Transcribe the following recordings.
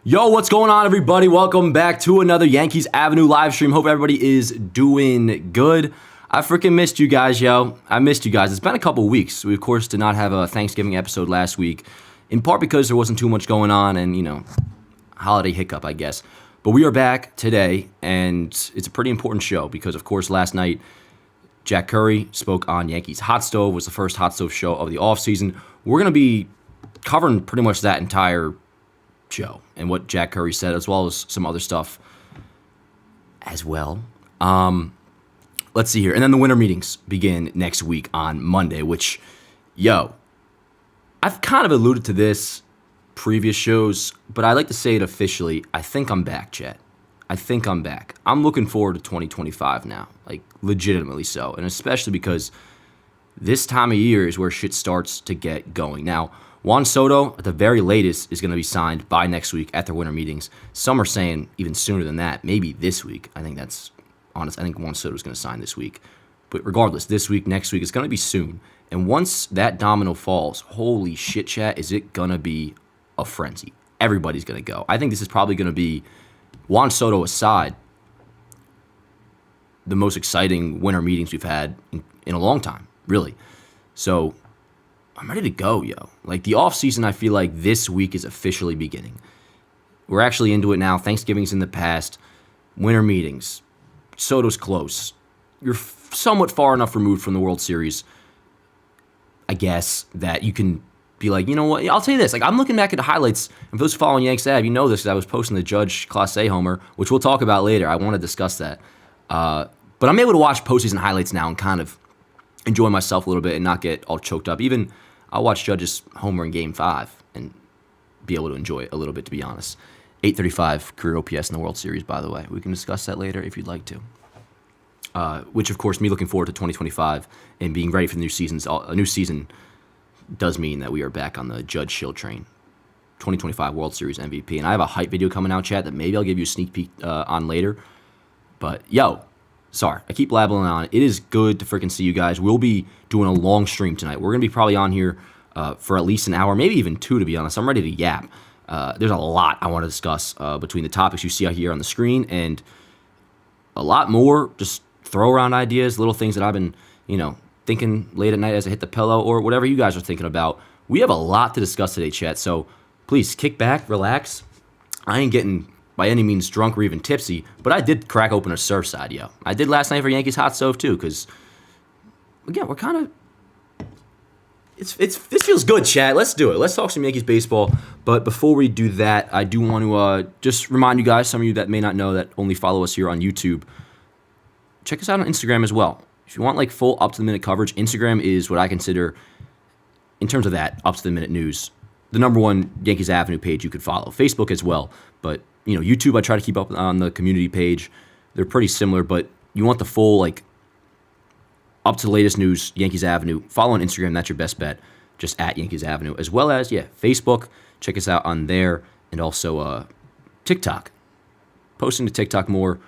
Yo, what's going on, everybody? Welcome back to another Yankees Avenue live stream. Hope everybody is doing good. I freaking missed you guys, yo. I missed you guys. It's been a couple weeks. We, of course, did not have a Thanksgiving episode last week, in part because there wasn't too much going on and, holiday hiccup, I guess. But we are back today, and it's a pretty important show because, of course, last night, Jack Curry spoke on Yankees Hot Stove. It was the first Hot Stove show of the offseason. We're going to be covering pretty much that entire show and what Jack Curry said, as well as some other stuff as well. Let's see here. And then the winter meetings begin next week on Monday, which, I've kind of alluded to this previous shows, but I like to say it officially. I think I'm back, chat. I think I'm back. I'm looking forward to 2025 now, like legitimately so, and especially because this time of year is where shit starts to get going. Now, Juan Soto, at the very latest, is going to be signed by next week at their winter meetings. Some are saying even sooner than that, maybe this week. I think that's honest. I think Juan Soto is going to sign this week. But regardless, this week, next week, it's going to be soon. And once that domino falls, holy shit, chat, is it going to be a frenzy. Everybody's going to go. I think this is probably going to be, Juan Soto aside, the most exciting winter meetings we've had in a long time, really. So I'm ready to go, yo. Like, the offseason, I feel like this week is officially beginning. We're actually into it now. Thanksgiving's in the past. Winter meetings. Soto's close. You're somewhat far enough removed from the World Series, I guess, that you can be like, you know what? I'll tell you this. Like, I'm looking back at the highlights, and for those following Yanks Ave, you know this because I was posting the Judge Class A homer, which we'll talk about later. I want to discuss that. But I'm able to watch postseason highlights now and kind of enjoy myself a little bit and not get all choked up. Even I'll watch Judge's homer in Game 5 and be able to enjoy it a little bit, to be honest. 835 career OPS in the World Series, by the way. We can discuss that later if you'd like to. Which, of course, me looking forward to 2025 and being ready for the new season. A new season does mean that we are back on the Judge Shield train. 2025 World Series MVP. And I have a hype video coming out, chat, that maybe I'll give you a sneak peek on later. But, sorry, I keep blabbling on. It is good to freaking see you guys. We'll be doing a long stream tonight. We're going to be probably on here for at least an hour, maybe even two, to be honest. I'm ready to yap. There's a lot I want to discuss between the topics you see out here on the screen and a lot more just throw around ideas, little things that I've been, thinking late at night as I hit the pillow or whatever you guys are thinking about. We have a lot to discuss today, chat, so please kick back, relax. I ain't getting by any means drunk or even tipsy, but I did crack open a Surfside, yo. I did last night for Yankees Hot Stove, too, because, again, we're kind of... This feels good, chat. Let's do it. Let's talk some Yankees baseball. But before we do that, I do want to just remind you guys, some of you that may not know that only follow us here on YouTube, check us out on Instagram as well. If you want full up-to-the-minute coverage, Instagram is what I consider, in terms of that, up-to-the-minute news, the number one Yankees Avenue page you could follow. Facebook as well. But, YouTube, I try to keep up on the community page. They're pretty similar, but you want the full, up-to-the-latest news, Yankees Avenue. Follow on Instagram. That's your best bet. Just at Yankees Avenue. As well as, Facebook. Check us out on there. And also TikTok. Posting to TikTok more.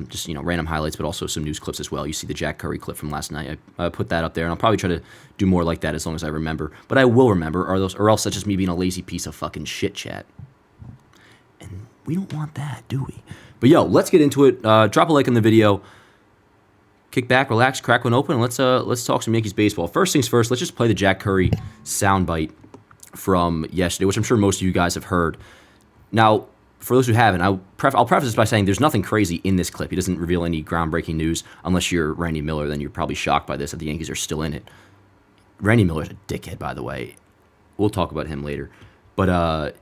Just, random highlights, but also some news clips as well. You see the Jack Curry clip from last night. I put that up there, and I'll probably try to do more like that as long as I remember. But I will remember, or else that's just me being a lazy piece of fucking shit, chat. And we don't want that, do we? But, let's get into it. Drop a like on the video. Kick back, relax, crack one open, and let's talk some Yankees baseball. First things first, let's just play the Jack Curry soundbite from yesterday, which I'm sure most of you guys have heard. Now, for those who haven't, I'll preface this by saying there's nothing crazy in this clip. He doesn't reveal any groundbreaking news. Unless you're Randy Miller, then you're probably shocked by this, that the Yankees are still in it. Randy Miller's a dickhead, by the way. We'll talk about him later. But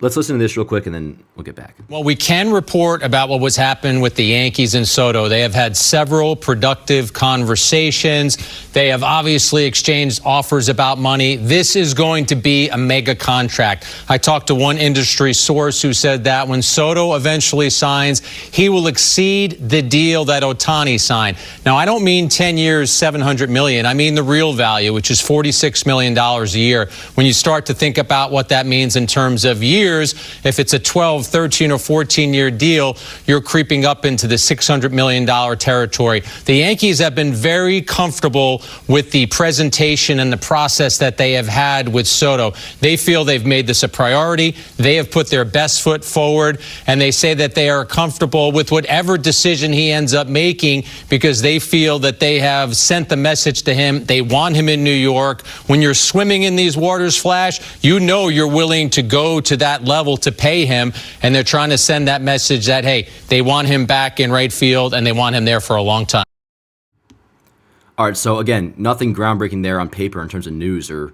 let's listen to this real quick, and then we'll get back. Well, we can report about what was happening with the Yankees and Soto. They have had several productive conversations. They have obviously exchanged offers about money. This is going to be a mega contract. I talked to one industry source who said that when Soto eventually signs, he will exceed the deal that Ohtani signed. Now, I don't mean 10 years, $700 million. I mean the real value, which is $46 million a year. When you start to think about what that means in terms of years, if it's a 12, 13, or 14-year deal, you're creeping up into the $600 million territory. The Yankees have been very comfortable with the presentation and the process that they have had with Soto. They feel they've made this a priority. They have put their best foot forward, and they say that they are comfortable with whatever decision he ends up making because they feel that they have sent the message to him. They want him in New York. When you're swimming in these waters, Flash, you know you're willing to go to that level to pay him, and they're trying to send that message that, hey, they want him back in right field and they want him there for a long time. All right, so again, nothing groundbreaking there on paper in terms of news or,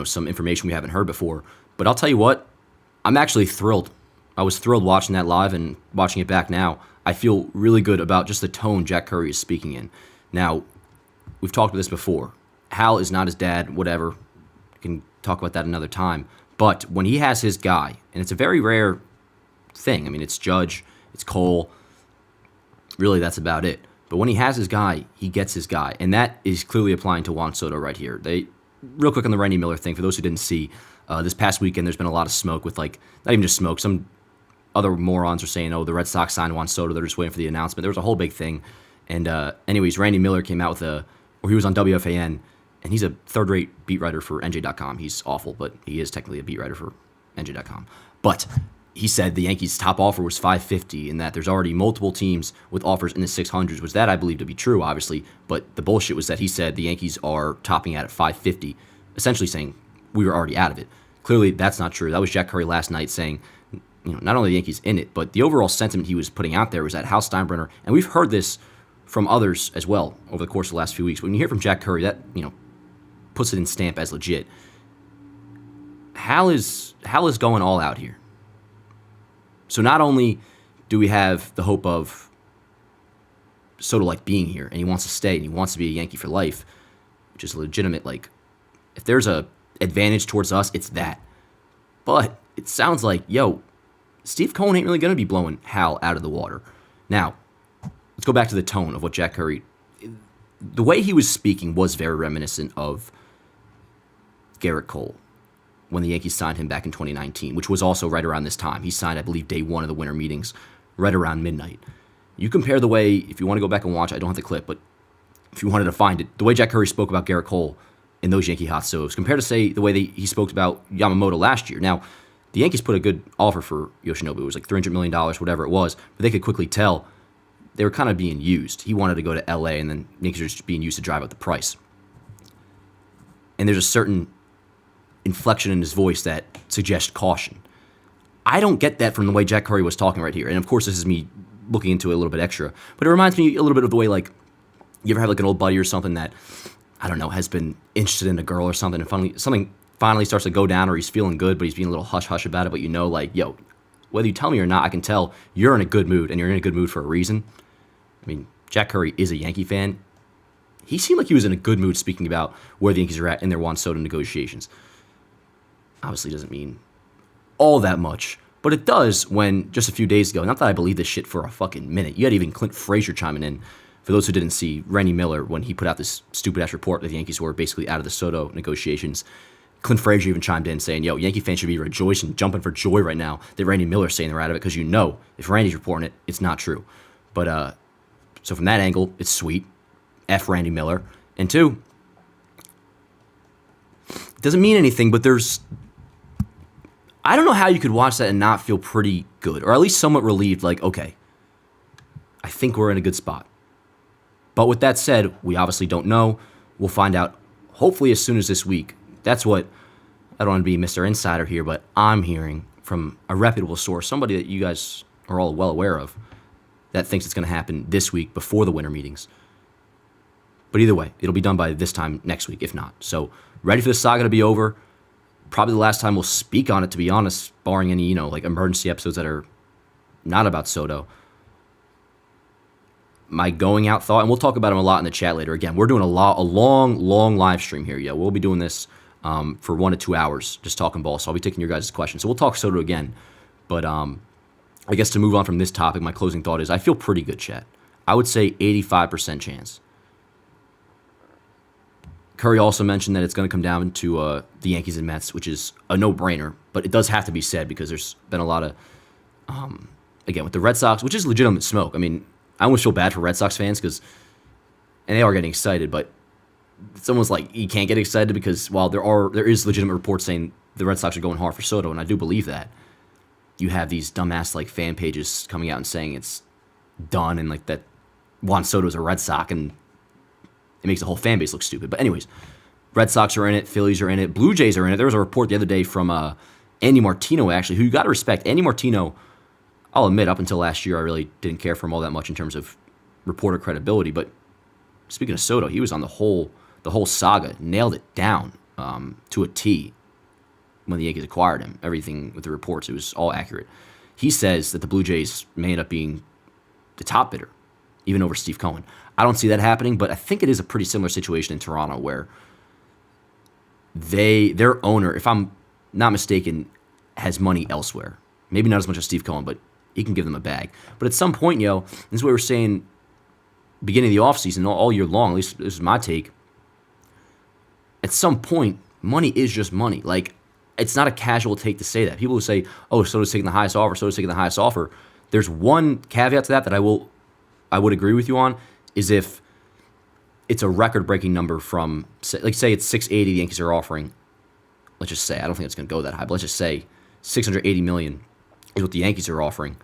some information we haven't heard before. But I'll tell you what, I'm actually thrilled. I was thrilled watching that live and watching it back now. I feel really good about just the tone Jack Curry is speaking in. Now, we've talked about this before. Hal is not his dad, whatever. We can talk about that another time. But when he has his guy, and it's a very rare thing. I mean, it's Judge, it's Cole. Really, that's about it. But when he has his guy, he gets his guy. And that is clearly applying to Juan Soto right here. Real quick on the Randy Miller thing, for those who didn't see, this past weekend there's been a lot of smoke with, not even just smoke, some other morons are saying, the Red Sox signed Juan Soto, they're just waiting for the announcement. There was a whole big thing. And anyways, Randy Miller came out or he was on WFAN, and he's a third-rate beat writer for NJ.com. He's awful, but he is technically a beat writer for NJ.com. But he said the Yankees' top offer was $550 and that there's already multiple teams with offers in the 600s, which that I believe to be true, obviously. But the bullshit was that he said the Yankees are topping out at $550, essentially saying we were already out of it. Clearly, that's not true. That was Jack Curry last night saying, not only the Yankees in it, but the overall sentiment he was putting out there was that Hal Steinbrenner, and we've heard this from others as well over the course of the last few weeks. When you hear from Jack Curry, that puts it in stamp as legit. Hal is going all out here. So not only do we have the hope of Soto being here, and he wants to stay, and he wants to be a Yankee for life, which is legitimate. If there's a advantage towards us, it's that. But it sounds like, Steve Cohen ain't really going to be blowing Hal out of the water. Now, let's go back to the tone of what Jack Curry, the way he was speaking was very reminiscent of Garrett Cole when the Yankees signed him back in 2019, which was also right around this time. He signed, I believe, day one of the winter meetings, right around midnight. You compare the way, if you want to go back and watch, I don't have the clip, but if you wanted to find it, the way Jack Curry spoke about Garrett Cole in those Yankee hot stoves, compared to, say, the way he spoke about Yamamoto last year. Now, the Yankees put a good offer for Yoshinobu. It was like $300 million, whatever it was, but they could quickly tell they were kind of being used. He wanted to go to L.A., and then the Yankees were just being used to drive up the price. And there's a certain inflection in his voice that suggests caution. I don't get that from the way Jack Curry was talking right here. And of course, this is me looking into it a little bit extra, but it reminds me a little bit of the way, you ever have an old buddy or something that, I don't know, has been interested in a girl or something, and something finally starts to go down, or he's feeling good, but he's being a little hush-hush about it, but whether you tell me or not, I can tell you're in a good mood, and you're in a good mood for a reason. I mean, Jack Curry is a Yankee fan. He seemed like he was in a good mood speaking about where the Yankees are at in their Juan Soto negotiations. Obviously doesn't mean all that much, but it does when just a few days ago, not that I believe this shit for a fucking minute, you had even Clint Frazier chiming in, for those who didn't see, Randy Miller, when he put out this stupid-ass report that the Yankees were basically out of the Soto negotiations. Clint Frazier even chimed in saying, Yankee fans should be rejoicing, jumping for joy right now that Randy Miller's saying they're out of it, because if Randy's reporting it, it's not true. But, so from that angle, it's sweet. F Randy Miller. And two, it doesn't mean anything, but I don't know how you could watch that and not feel pretty good, or at least somewhat relieved, okay, I think we're in a good spot. But with that said, we obviously don't know. We'll find out hopefully as soon as this week. That's what, I don't want to be Mr. Insider here, but I'm hearing from a reputable source, somebody that you guys are all well aware of, that thinks it's going to happen this week before the winter meetings. But either way, it'll be done by this time next week, if not. So ready for the saga to be over. Probably the last time we'll speak on it, to be honest, barring any, emergency episodes that are not about Soto. My going out thought, and we'll talk about him a lot in the chat later. Again, we're doing a long live stream here. Yeah, we'll be doing this for 1 to 2 hours, just talking ball. So I'll be taking your guys' questions. So we'll talk Soto again. But I guess to move on from this topic, my closing thought is I feel pretty good, chat. I would say 85% chance. Curry also mentioned that it's going to come down to the Yankees and Mets, which is a no-brainer, but it does have to be said because there's been a lot of, again, with the Red Sox, which is legitimate smoke. I mean, I almost feel bad for Red Sox fans and they are getting excited, but someone's like, you can't get excited because while there is legitimate reports saying the Red Sox are going hard for Soto, and I do believe that, you have these dumbass like fan pages coming out and saying it's done and like that Juan Soto's a Red Sox, and it makes the whole fan base look stupid. But anyways, Red Sox are in it, Phillies are in it, Blue Jays are in it. There was a report the other day from Andy Martino, actually, who you got to respect. Andy Martino, I'll admit, up until last year, I really didn't care for him all that much in terms of reporter credibility. But speaking of Soto, he was on the whole saga, nailed it down to a T when the Yankees acquired him. Everything with the reports, it was all accurate. He says that the Blue Jays may end up being the top bidder, even over Steve Cohen. I don't see that happening, but I think it is a pretty similar situation in Toronto where their owner, if I'm not mistaken, has money elsewhere. Maybe not as much as Steve Cohen, but he can give them a bag. But at some point, this is what we were saying beginning of the offseason, all year long, at least this is my take. At some point, money is just money. Like, it's not a casual take to say that. People who say, oh, Soto's taking the highest offer, there's one caveat to that I would agree with you on, is if it's a record-breaking number from, like, say it's 680 the Yankees are offering. Let's just say, I don't think it's going to go that high, but let's just say $680 million is what the Yankees are offering.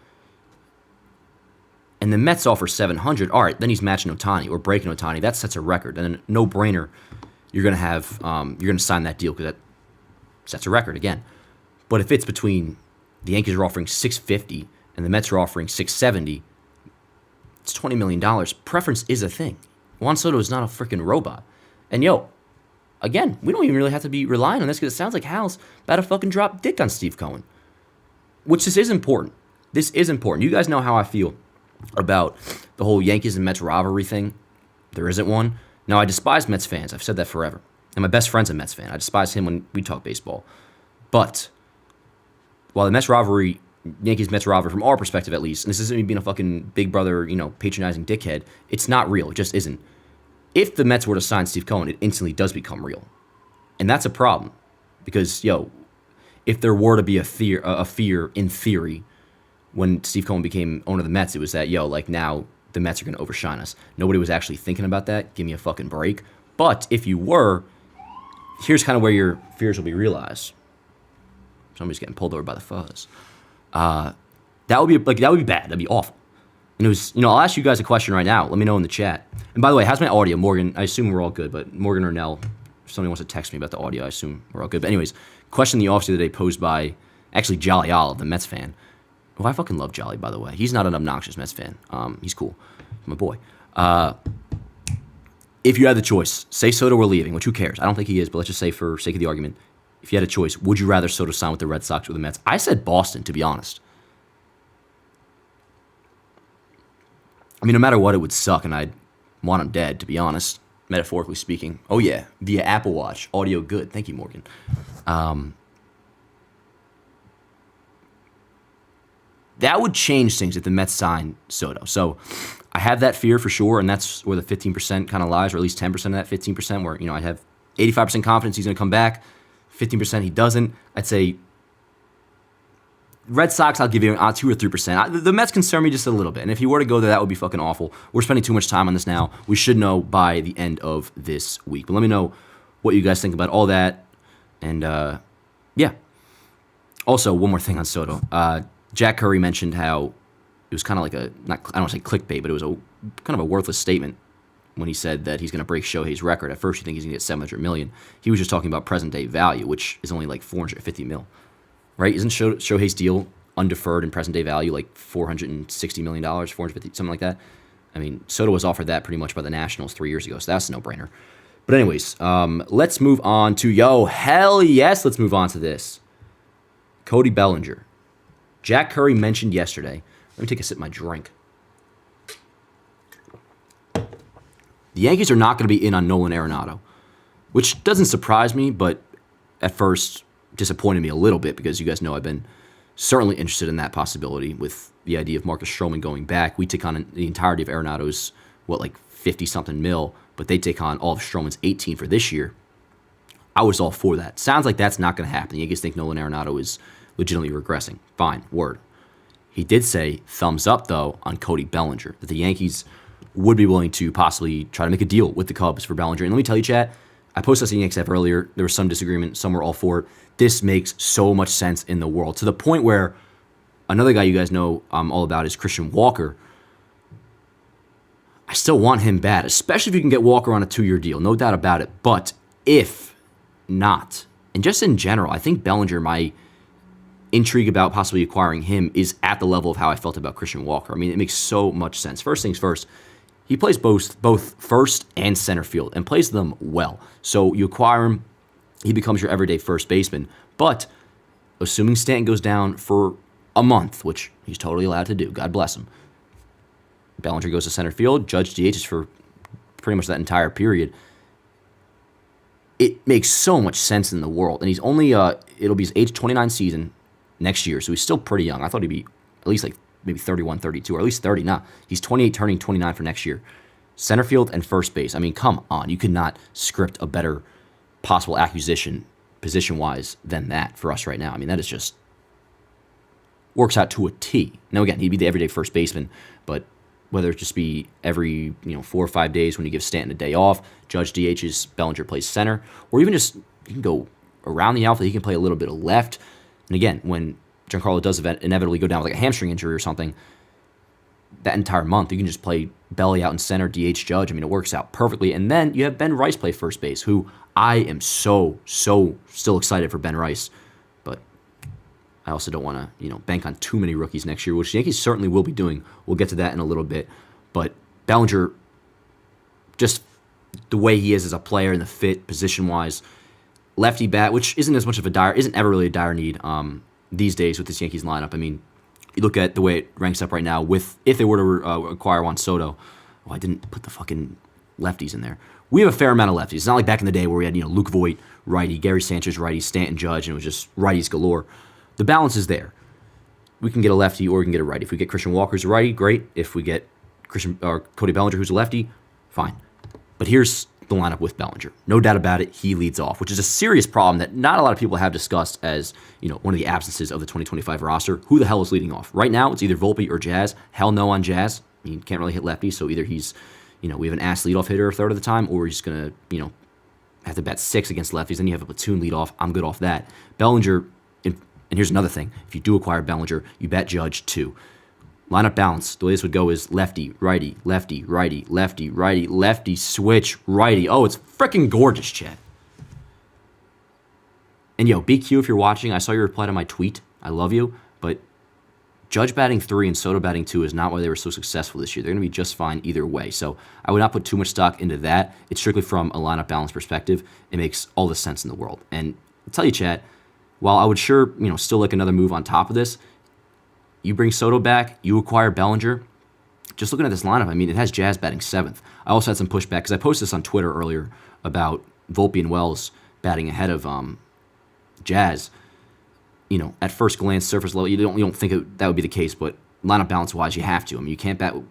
And the Mets offer $700. All right, then he's matching Ohtani or breaking Ohtani. That sets a record. And then no-brainer, you're going to sign that deal because that sets a record again. But if it's between the Yankees are offering $650 and the Mets are offering $670, it's $20 million. Preference is a thing. Juan Soto is not a freaking robot. And again, we don't even really have to be relying on this because it sounds like Hal's about to fucking drop dick on Steve Cohen. Which this is important. This is important. You guys know how I feel about the whole Yankees and Mets rivalry thing. There isn't one. Now, I despise Mets fans. I've said that forever. And my best friend's a Mets fan. I despise him when we talk baseball. But while the Yankees-Mets rivalry, from our perspective at least, and this isn't me being a fucking big brother, patronizing dickhead, it's not real. It just isn't. If the Mets were to sign Steve Cohen, it instantly does become real. And that's a problem. Because, if there were to be a fear in theory when Steve Cohen became owner of the Mets, it was that, now the Mets are going to overshine us. Nobody was actually thinking about that. Give me a fucking break. But if you were, here's kind of where your fears will be realized. Somebody's getting pulled over by the fuzz. That would be bad. That'd be awful. And it was, I'll ask you guys a question right now. Let me know in the chat. And by the way, how's my audio, Morgan? I assume we're all good, but Morgan or Nell, if somebody wants to text me about the audio, I assume we're all good. But anyways, question in the offseason today posed by actually Jolly Olive, the Mets fan. Oh, I fucking love Jolly, by the way. He's not an obnoxious Mets fan. He's cool. He's my boy. If you had the choice, say Soto were leaving, which who cares? I don't think he is, but let's just say for sake of the argument, if you had a choice, would you rather Soto sign with the Red Sox or the Mets? I said Boston, to be honest. I mean, no matter what, it would suck, and I'd want him dead, to be honest, metaphorically speaking. Oh, yeah, via Apple Watch. Audio good. Thank you, Morgan. That would change things if the Mets sign Soto. So I have that fear for sure, and that's where the 15% kind of lies, or at least 10% of that 15%, where, I have 85% confidence he's going to come back, 15% he doesn't. I'd say Red Sox, I'll give you 2 or 3%. The Mets concern me just a little bit, and if he were to go there, that would be fucking awful. We're spending too much time on this now. We should know by the end of this week. But let me know what you guys think about all that, and yeah. Also, one more thing on Soto. Jack Curry mentioned how it was kind of like I don't want to say clickbait, but it was a kind of a worthless statement when he said that he's going to break Shohei's record. At first, you think he's going to get $700 million. He was just talking about present day value, which is only like $450 million, right? Isn't Shohei's deal undeferred in present day value like $460 million, $450, something like that? I mean, Soto was offered that pretty much by the Nationals 3 years ago, so that's a no-brainer. But anyways, let's move on to, hell yes, let's move on to this. Cody Bellinger. Jack Curry mentioned yesterday. Let me take a sip of my drink. The Yankees are not going to be in on Nolan Arenado, which doesn't surprise me, but at first disappointed me a little bit because you guys know I've been certainly interested in that possibility with the idea of Marcus Stroman going back. We take on the entirety of Arenado's, 50-something mil, but they take on all of Stroman's 18 for this year. I was all for that. Sounds like that's not going to happen. The Yankees think Nolan Arenado is legitimately regressing. Fine, word. He did say thumbs up, though, on Cody Bellinger, that the Yankees would be willing to possibly try to make a deal with the Cubs for Bellinger. And let me tell you, chat, I posted this in Yankees Avenue earlier. There was some disagreement. Some were all for it. This makes so much sense in the world, to the point where another guy you guys know I'm all about is Christian Walker. I still want him bad, especially if you can get Walker on a 2-year deal. No doubt about it. But if not, and just in general, I think Bellinger, my intrigue about possibly acquiring him is at the level of how I felt about Christian Walker. I mean, it makes so much sense. First things first, he plays both first and center field and plays them well. So you acquire him, he becomes your everyday first baseman. But assuming Stanton goes down for a month, which he's totally allowed to do, God bless him, Bellinger goes to center field, Judge DHs for pretty much that entire period. It makes so much sense in the world. And he's only, it'll be his age 29 season next year, so he's still pretty young. I thought he'd be at least like maybe 31, 32, or at least 30. Nah, he's 28 turning 29 for next year. Center field and first base. I mean, come on. You could not script a better possible acquisition position-wise than that for us right now. I mean, that is just works out to a T. Now, again, he'd be the everyday first baseman, but whether it just be every 4 or 5 days when you give Stanton a day off, Judge DHs, Bellinger plays center, or even just you can go around the outfield. He can play a little bit of left. And again, when Giancarlo does inevitably go down with like a hamstring injury or something, that entire month you can just play Belly out in center, DH Judge. I mean, it works out perfectly. And then you have Ben Rice play first base, who I am so still excited for Ben Rice. But I also don't want to, bank on too many rookies next year, which the Yankees certainly will be doing. We'll get to that in a little bit. But Bellinger, just the way he is as a player and the fit position-wise, lefty bat, which isn't ever really a dire need these days with this Yankees lineup. I mean, you look at the way it ranks up right now if they were to acquire Juan Soto. Oh, I didn't put the fucking lefties in there. We have a fair amount of lefties. It's not like back in the day where we had, Luke Voit, righty, Gary Sanchez, righty, Stanton, Judge, and it was just righties galore. The balance is there. We can get a lefty or we can get a righty. If we get Christian Walker, who's a righty, great. If we get Cody Bellinger, who's a lefty, fine. But here's the lineup with Bellinger. No doubt about it, he leads off, which is a serious problem that not a lot of people have discussed as, one of the absences of the 2025 roster. Who the hell is leading off? Right now, it's either Volpe or Jazz. Hell no on Jazz. I mean, can't really hit lefties, so either he's, we have an ass leadoff hitter a third of the time, or he's going to, have to bat 6 against lefties. Then you have a platoon leadoff. I'm good off that. Bellinger, and here's another thing. If you do acquire Bellinger, you bat Judge too. Lineup balance, the way this would go is lefty, righty, lefty, righty, lefty, righty, lefty, switch, righty. Oh, it's freaking gorgeous, Chet. And BQ, if you're watching, I saw your reply to my tweet. I love you, but Judge batting 3 and Soto batting 2 is not why they were so successful this year. They're going to be just fine either way. So I would not put too much stock into that. It's strictly from a lineup balance perspective. It makes all the sense in the world. And I'll tell you, Chat, while I would still like another move on top of this, you bring Soto back, you acquire Bellinger. Just looking at this lineup, I mean, it has Jazz batting 7th. I also had some pushback because I posted this on Twitter earlier about Volpe and Wells batting ahead of Jazz. At first glance, surface level, you don't think that would be the case, but lineup balance wise, you have to. I mean,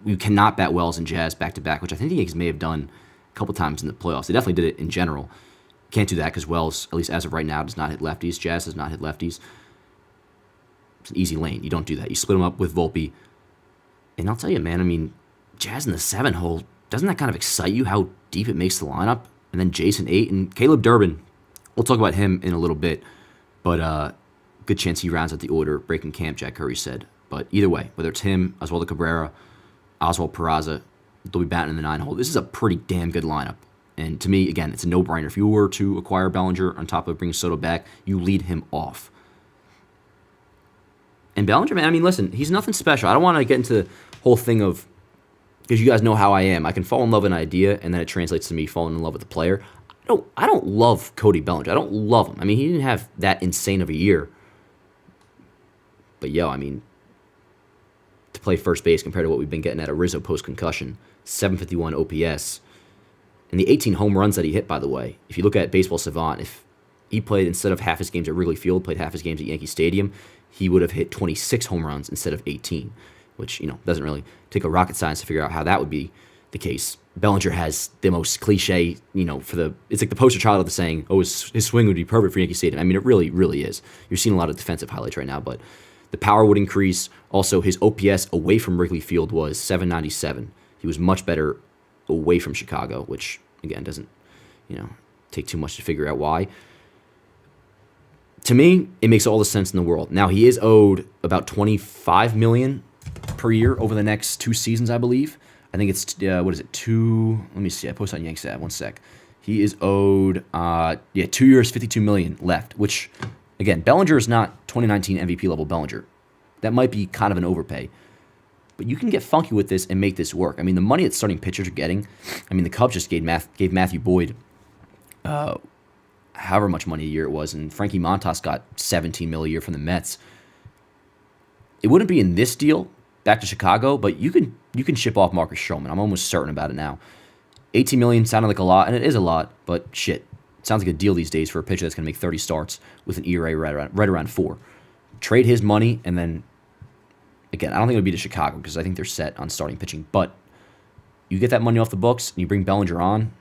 you cannot bat Wells and Jazz back to back, which I think the Yankees may have done a couple times in the playoffs. They definitely did it in general. Can't do that because Wells, at least as of right now, does not hit lefties. Jazz does not hit lefties. It's an easy lane. You don't do that. You split them up with Volpe. And I'll tell you, man, I mean, Jazz in the 7 hole, doesn't that kind of excite you how deep it makes the lineup? And then Jason 8 and Caleb Durbin. We'll talk about him in a little bit. But good chance he rounds out the order, breaking camp, Jack Curry said. But either way, whether it's him, Oswaldo Cabrera, Oswald Peraza, they'll be batting in the 9 hole. This is a pretty damn good lineup. And to me, again, it's a no-brainer. If you were to acquire Bellinger on top of bringing Soto back, you lead him off. And Bellinger, man, I mean, listen, he's nothing special. I don't want to get into the whole thing of, because you guys know how I am. I can fall in love with an idea, and then it translates to me falling in love with the player. I don't love Cody Bellinger. I don't love him. I mean, he didn't have that insane of a year. But, I mean, to play first base compared to what we've been getting at a Rizzo post-concussion, 751 OPS. And the 18 home runs that he hit, by the way, if you look at Baseball Savant, if he played, instead of half his games at Wrigley Field, played half his games at Yankee Stadium, he would have hit 26 home runs instead of 18, which, doesn't really take a rocket science to figure out how that would be the case. Bellinger has the most cliche, it's like the poster child of the saying, oh, his swing would be perfect for Yankee Stadium. I mean, it really, really is. You're seeing a lot of defensive highlights right now, but the power would increase. Also, his OPS away from Wrigley Field was 797. He was much better away from Chicago, which, again, doesn't, take too much to figure out why. To me, it makes all the sense in the world. Now, he is owed about $25 million per year over the next 2 seasons, I believe. I think it's, what is it, let me see, I posted on Yankees Avenue, 1 sec. He is owed, 2 years, $52 million left, which, again, Bellinger is not 2019 MVP level Bellinger. That might be kind of an overpay. But you can get funky with this and make this work. I mean, the money that starting pitchers are getting, the Cubs just gave Matthew Boyd however much money a year it was, and Frankie Montas got $17 million a year from the Mets. It wouldn't be in this deal back to Chicago, but you can ship off Marcus Stroman. I'm almost certain about it now. $18 million sounded like a lot, and it is a lot, but shit, it sounds like a deal these days for a pitcher that's going to make 30 starts with an ERA right around 4. Trade his money, and then, again, I don't think it would be to Chicago because I think they're set on starting pitching, but you get that money off the books and you bring Bellinger on,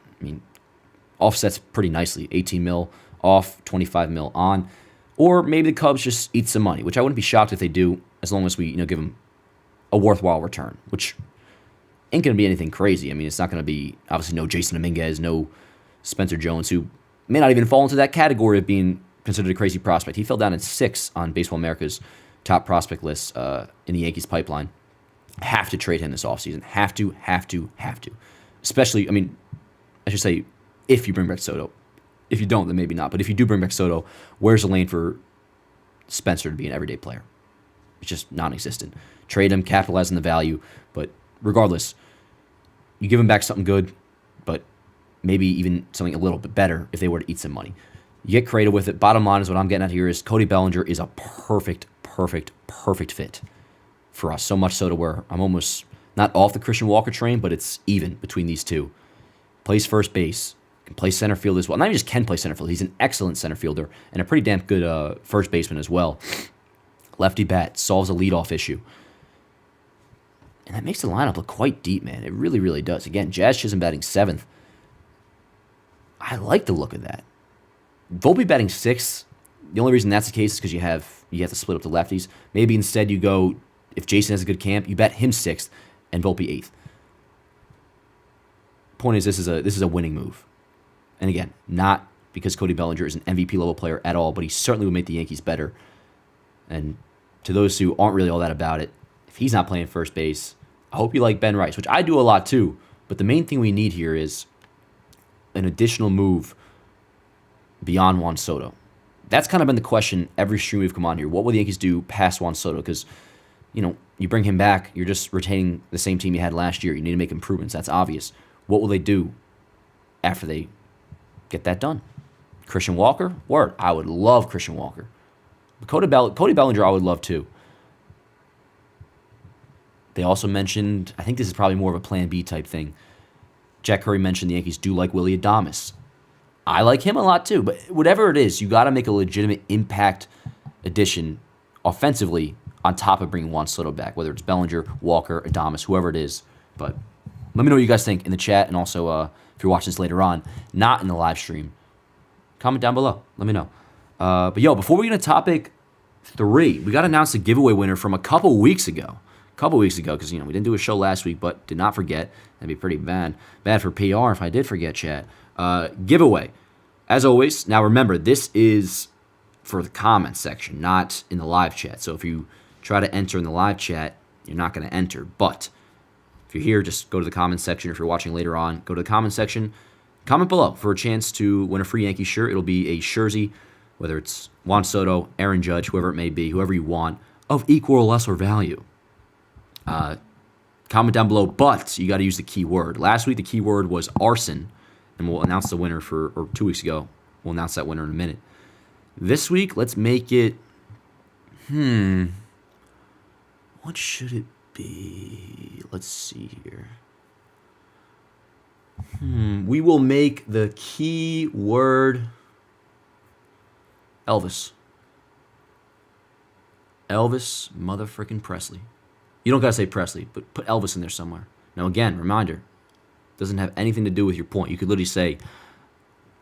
offsets pretty nicely. 18 mil off, 25 mil on. Or maybe the Cubs just eat some money, which I wouldn't be shocked if they do, as long as we give them a worthwhile return, which ain't going to be anything crazy. It's not going to be, obviously, no Jason Dominguez, no Spencer Jones, who may not even fall into that category of being considered a crazy prospect. He fell down at 6 on Baseball America's top prospect list in the Yankees pipeline. Have to trade him this offseason. Have to. Especially, I should say, if you bring back Soto. If you don't, then maybe not. But if you do bring back Soto, where's the lane for Spencer to be an everyday player? It's just non-existent. Trade him, capitalize on the value. But regardless, you give him back something good, but maybe even something a little bit better if they were to eat some money. You get creative with it. Bottom line is what I'm getting at here is Cody Bellinger is a perfect fit for us. So much so to where I'm almost not off the Christian Walker train, but it's even between these two. Plays first base. Can play center field as well. Not even just can play center field. He's an excellent center fielder and a pretty damn good first baseman as well. Lefty bat, solves a leadoff issue. And that makes the lineup look quite deep, man. It really, really does. Again, Jazz Chisholm batting 7th. I like the look of that. Volpe batting 6th. The only reason that's the case is because you have to split up the lefties. Maybe instead you go, if Jason has a good camp, you bet him 6th and Volpe 8th. Point is, this is a winning move. And again, not because Cody Bellinger is an MVP level player at all, but he certainly would make the Yankees better. And to those who aren't really all that about it, if he's not playing first base, I hope you like Ben Rice, which I do a lot too. But the main thing we need here is an additional move beyond Juan Soto. That's kind of been the question every stream we've come on here. What will the Yankees do past Juan Soto? Because, you bring him back, you're just retaining the same team you had last year. You need to make improvements. That's obvious. What will they do after they get that done? Christian Walker? Word. I would love Christian Walker. Cody Bellinger I would love too. They also mentioned, I think this is probably more of a plan B type thing. Jack Curry mentioned the Yankees do like Willy Adames. I like him a lot too, but whatever it is, you got to make a legitimate impact addition offensively on top of bringing Juan Soto back, whether it's Bellinger, Walker, Adames, whoever it is. But let me know what you guys think in the chat, and also if you're watching this later on, not in the live stream, comment down below. Let me know. But before we get into topic 3, we got to announce the giveaway winner from a couple weeks ago. Because we didn't do a show last week, but did not forget. That'd be pretty bad for PR if I did forget, chat. Giveaway, as always. Now remember, this is for the comments section, not in the live chat. So if you try to enter in the live chat, you're not going to enter. But if you're here, just go to the comments section. If you're watching later on, go to the comments section. Comment below for a chance to win a free Yankee shirt. It'll be a jersey, whether it's Juan Soto, Aaron Judge, whoever it may be, whoever you want, of equal or lesser value. Comment down below, but you got to use the keyword. Last week, the keyword was arson, and we'll announce the winner or 2 weeks ago. We'll announce that winner in a minute. This week, let's make it, what should it be? Let's see here. We will make the keyword Elvis. Elvis motherfucking Presley. You don't got to say Presley, but put Elvis in there somewhere. Now, again, reminder, doesn't have anything to do with your point. You could literally say,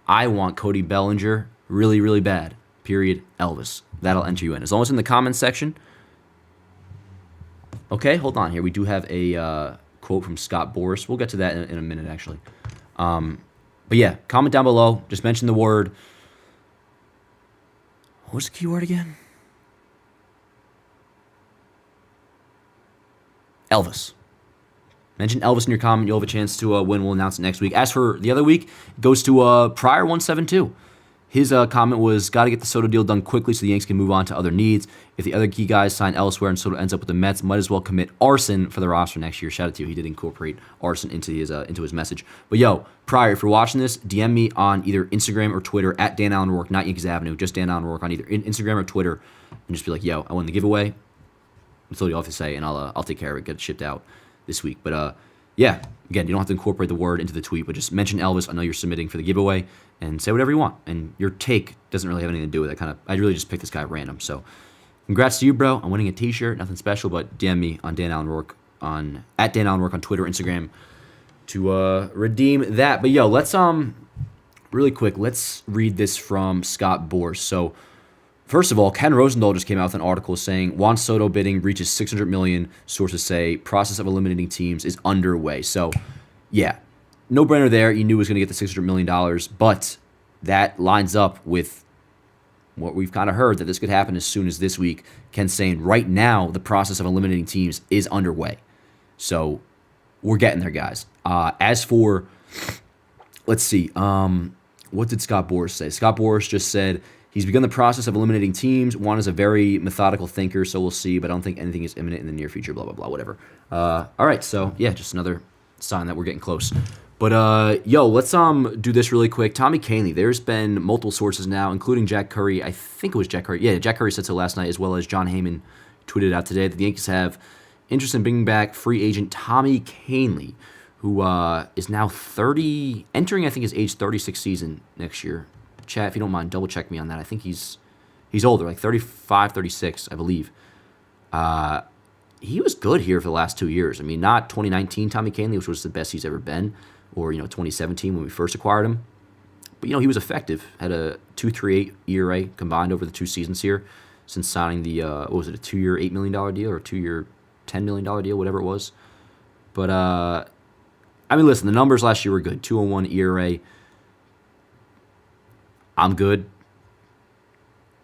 I want Cody Bellinger really, really bad, period, Elvis. That'll enter you in. As long as it's in the comments section. Okay, hold on here. We do have a quote from Scott Boras. We'll get to that in a minute, actually. But yeah, comment down below. Just mention the word. What was the keyword again? Elvis. Mention Elvis in your comment. You'll have a chance to win. We'll announce it next week. As for the other week, it goes to Prior172. His comment was, got to get the Soto deal done quickly so the Yankees can move on to other needs. If the other key guys sign elsewhere and Soto ends up with the Mets, might as well commit arson for the roster next year. Shout out to you. He did incorporate arson into his message. But yo, Prior, if you're watching this, DM me on either Instagram or Twitter at Dan Allen Rourke, not Yankees Avenue, just Dan Allen Rourke on either Instagram or Twitter, and just be like, yo, I won the giveaway. That's all you have to say, and I'll take care of it, get it shipped out this week. But yeah, again, you don't have to incorporate the word into the tweet, but just mention Elvis. I know you're submitting for the giveaway, and say whatever you want. And your take doesn't really have anything to do with it. I really just picked this guy at random. So congrats to you, bro. I'm winning a t-shirt. Nothing special, but DM me on Dan Allen Rourke at Dan Allen Rourke on Twitter, Instagram to redeem that. But yo, let's really quick, let's read this from Scott Boras. So first of all, Ken Rosendahl just came out with an article saying Juan Soto bidding reaches $600 million. Sources say process of eliminating teams is underway. So, yeah, no brainer there. You knew he was going to get the $600 million, but that lines up with what we've kind of heard, that this could happen as soon as this week. Ken's saying right now the process of eliminating teams is underway. So we're getting there, guys. As for, let's see, what did Scott Boras say? Scott Boras just said, he's begun the process of eliminating teams. Juan is a very methodical thinker, so we'll see, but I don't think anything is imminent in the near future, blah, blah, blah, whatever. All right, so, yeah, just another sign that we're getting close. But, yo, let's do this really quick. Tommy Kahnle, there's been multiple sources now, including Jack Curry. I think it was Jack Curry. Yeah, Jack Curry said so last night, as well as John Heyman tweeted out today that the Yankees have interest in bringing back free agent Tommy Kahnle, who is now entering, I think, his age 36 season next year. Chat, if you don't mind, double check me on that. I think he's older, like 35, 36, I believe. He was good here for the last 2 years. I mean, not 2019 Tommy Kahnle, which was the best he's ever been, or 2017 when we first acquired him. But he was effective. Had a 2.38 ERA combined over the 2 seasons here since signing the a 2-year $8 million deal or a 2-year $10 million deal, whatever it was. But I mean, listen, the numbers last year were good. 2.01 ERA. I'm good.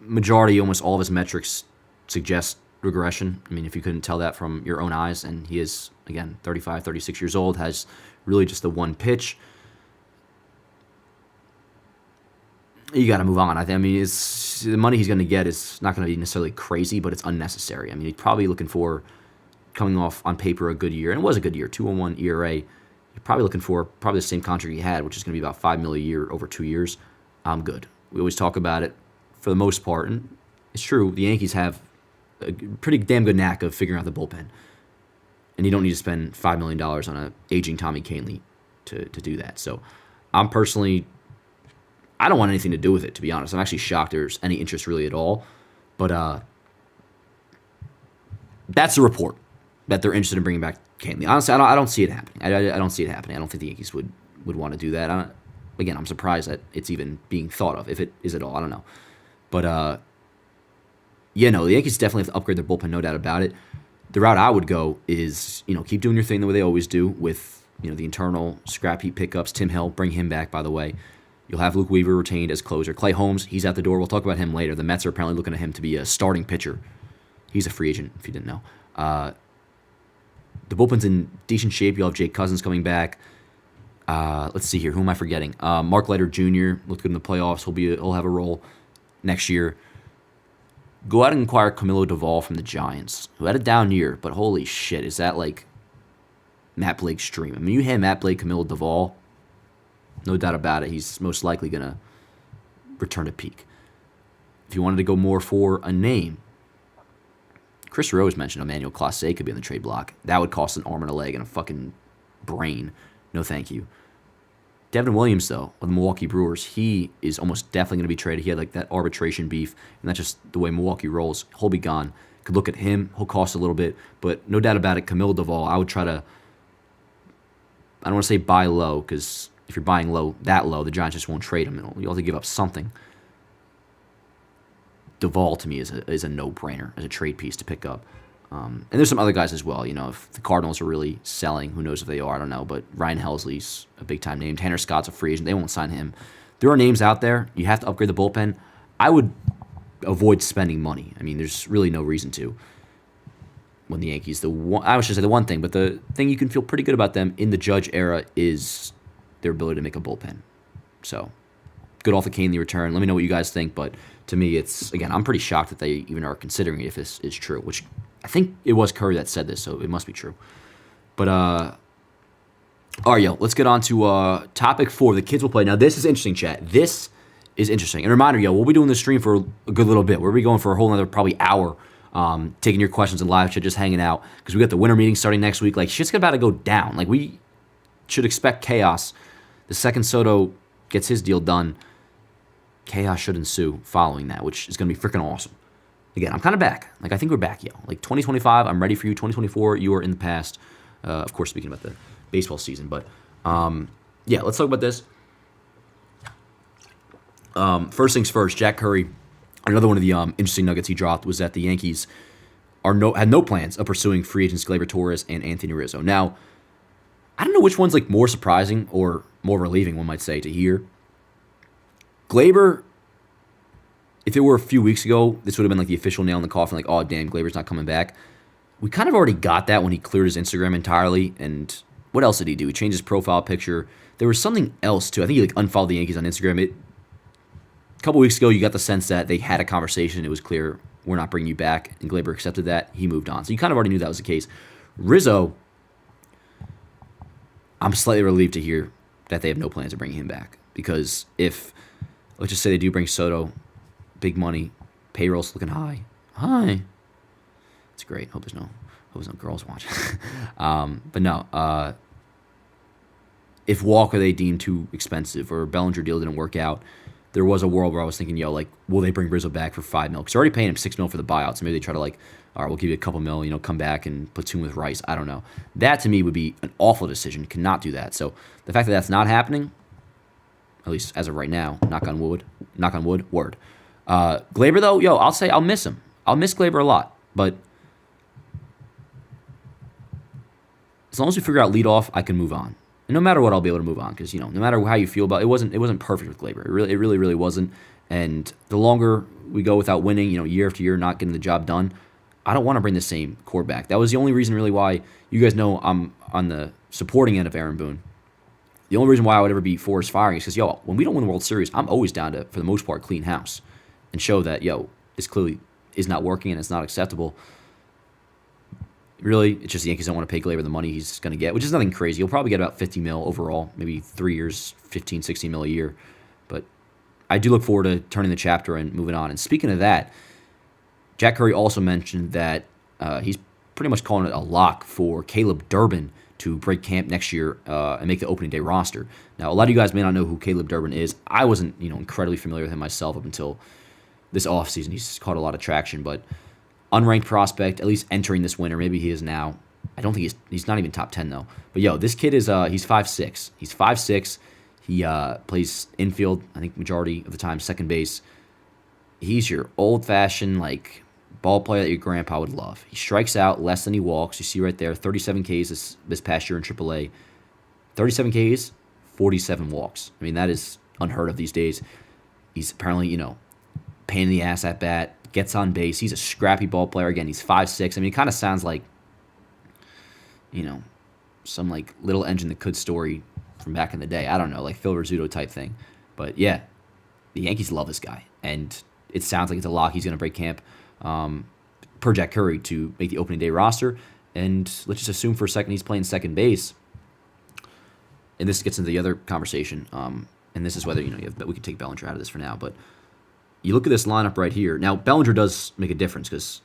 Majority, almost all of his metrics suggest regression. I mean, if you couldn't tell that from your own eyes, and he is, again, 35, 36 years old, has really just the one pitch. You got to move on. I mean, the money he's going to get is not going to be necessarily crazy, but it's unnecessary. I mean, he's probably looking for, coming off on paper, a good year, and it was a good year, 2.01 ERA. You're probably looking for the same contract he had, which is going to be about $5 million a year over 2 years. I'm good. We always talk about it for the most part, and it's true. The Yankees have a pretty damn good knack of figuring out the bullpen, and you don't need to spend $5 million on an aging Tommy Kahnle to do that. So I'm personally, I don't want anything to do with it, to be honest. I'm actually shocked there's any interest really at all, but that's the report, that they're interested in bringing back Kahnle. Honestly, I don't see it happening. I don't see it happening. I don't think the Yankees would want to do that. Again, I'm surprised that it's even being thought of, if it is at all. I don't know. But, the Yankees definitely have to upgrade their bullpen, no doubt about it. The route I would go is, keep doing your thing the way they always do with, the internal scrap heap pickups. Tim Hill, bring him back, by the way. You'll have Luke Weaver retained as closer. Clay Holmes, he's out the door. We'll talk about him later. The Mets are apparently looking at him to be a starting pitcher. He's a free agent, if you didn't know. The bullpen's in decent shape. You'll have Jake Cousins coming back. Let's see here. Who am I forgetting? Mark Leiter Jr. looked good in the playoffs. He'll have a role next year. Go out and acquire Camilo Doval from the Giants, who had a down year, but holy shit, is that like Matt Blake's dream? I mean, you hand Matt Blake Camilo Doval, no doubt about it, he's most likely going to return to peak. If you wanted to go more for a name, Chris Rose mentioned Emmanuel Clase could be on the trade block. That would cost an arm and a leg and a fucking brain. No thank you. Devin Williams, though, of the Milwaukee Brewers, he is almost definitely going to be traded. He had like that arbitration beef, and that's just the way Milwaukee rolls. He'll be gone. Could look at him. He'll cost a little bit, but no doubt about it, Camilo Doval, I would try to, I don't want to say buy low, because if you're buying low, the Giants just won't trade him. You'll have to give up something. Doval, to me, is a no-brainer as a trade piece to pick up. And there's some other guys as well. If the Cardinals are really selling, who knows if they are, I don't know. But Ryan Helsley's a big-time name. Tanner Scott's a free agent. They won't sign him. There are names out there. You have to upgrade the bullpen. I would avoid spending money. I mean, there's really no reason to. When the Yankees, I should say the one thing, but the thing you can feel pretty good about them in the Judge era is their ability to make a bullpen. So, good off the Kahnle return. Let me know what you guys think, but to me, I'm pretty shocked that they even are considering it if this is true, which I think it was Curry that said this, so it must be true. But, all right, yo, let's get on to topic 4. The kids will play. Now, this is interesting, chat. This is interesting. And a reminder, yo, we'll be doing this stream for a good little bit. We'll be going for a whole another probably hour, taking your questions in live chat, just hanging out, because we got the winter meeting starting next week. Like, shit's about to go down. Like, we should expect chaos. The second Soto gets his deal done, chaos should ensue following that, which is going to be freaking awesome. Again, I'm kind of back. Like, I think we're back, yo. Like, 2025, I'm ready for you. 2024, you are in the past. Of course, speaking about the baseball season. But, yeah, let's talk about this. First things first, Jack Curry, another one of the interesting nuggets he dropped was that the Yankees had no plans of pursuing free agents Gleyber Torres and Anthony Rizzo. Now, I don't know which one's like more surprising or more relieving, one might say, to hear. Gleyber, if it were a few weeks ago, this would have been like the official nail in the coffin, like, oh, damn, Glaber's not coming back. We kind of already got that when he cleared his Instagram entirely, and what else did he do? He changed his profile picture. There was something else, too. I think he like unfollowed the Yankees on Instagram. A couple weeks ago, you got the sense that they had a conversation. It was clear, we're not bringing you back, and Gleyber accepted that. He moved on. So you kind of already knew that was the case. Rizzo, I'm slightly relieved to hear that they have no plans of bringing him back, because if, let's just say they do bring Soto, big money, payroll's looking high. It's great. Hope there's no girls watching. But no, if Walker they deemed too expensive or Bellinger deal didn't work out, there was a world where I was thinking, yo, like, will they bring Rizzo back for $5 million? Because they're already paying him $6 million for the buyout, so maybe they try to, like, all right, we'll give you a couple million, come back and platoon with Rice. I don't know. That, to me, would be an awful decision. You cannot do that. So the fact that that's not happening, at least as of right now, knock on wood, word. Gleyber, though, yo, I'll say I'll miss him. I'll miss Gleyber a lot. But as long as we figure out leadoff, I can move on. And no matter what, I'll be able to move on, because, no matter how you feel about it, it wasn't perfect with Gleyber. It really wasn't. And the longer we go without winning, year after year, not getting the job done, I don't want to bring the same core back. That was the only reason, really, why you guys know I'm on the supporting end of Aaron Boone. The only reason why I would ever be for his firing is because, yo, when we don't win the World Series, I'm always down to, for the most part, clean house and show that, yo, this clearly is not working and it's not acceptable. Really, it's just the Yankees don't want to pay Gleyber the money he's going to get, which is nothing crazy. He'll probably get about $50 million overall, maybe 3 years, $15, $16 million a year. But I do look forward to turning the chapter and moving on. And speaking of that, Jack Curry also mentioned that he's pretty much calling it a lock for Caleb Durbin to break camp next year and make the opening day roster. Now, a lot of you guys may not know who Caleb Durbin is. I wasn't, incredibly familiar with him myself up until this offseason. He's caught a lot of traction, but unranked prospect, at least entering this winter. Maybe he is now. I don't think he's not even top 10, though. But, yo, this kid is he's 5'6". He's 5'6". He plays infield, I think, majority of the time, second base. He's your old-fashioned, like, ball player that your grandpa would love. He strikes out less than he walks. You see right there, 37 Ks this past year in AAA. 37 Ks, 47 walks. I mean, that is unheard of these days. He's apparently, pain in the ass at bat, gets on base. He's a scrappy ball player. Again, he's 5'6". I mean, it kind of sounds like, some, like, little engine that could story from back in the day. I don't know, like Phil Rizzuto type thing. But, yeah, the Yankees love this guy. And it sounds like it's a lock. He's going to break camp. Per Jack Curry to make the opening day roster. And let's just assume for a second he's playing second base. And this gets into the other conversation. And this is whether, we could take Bellinger out of this for now. But you look at this lineup right here. Now, Bellinger does make a difference because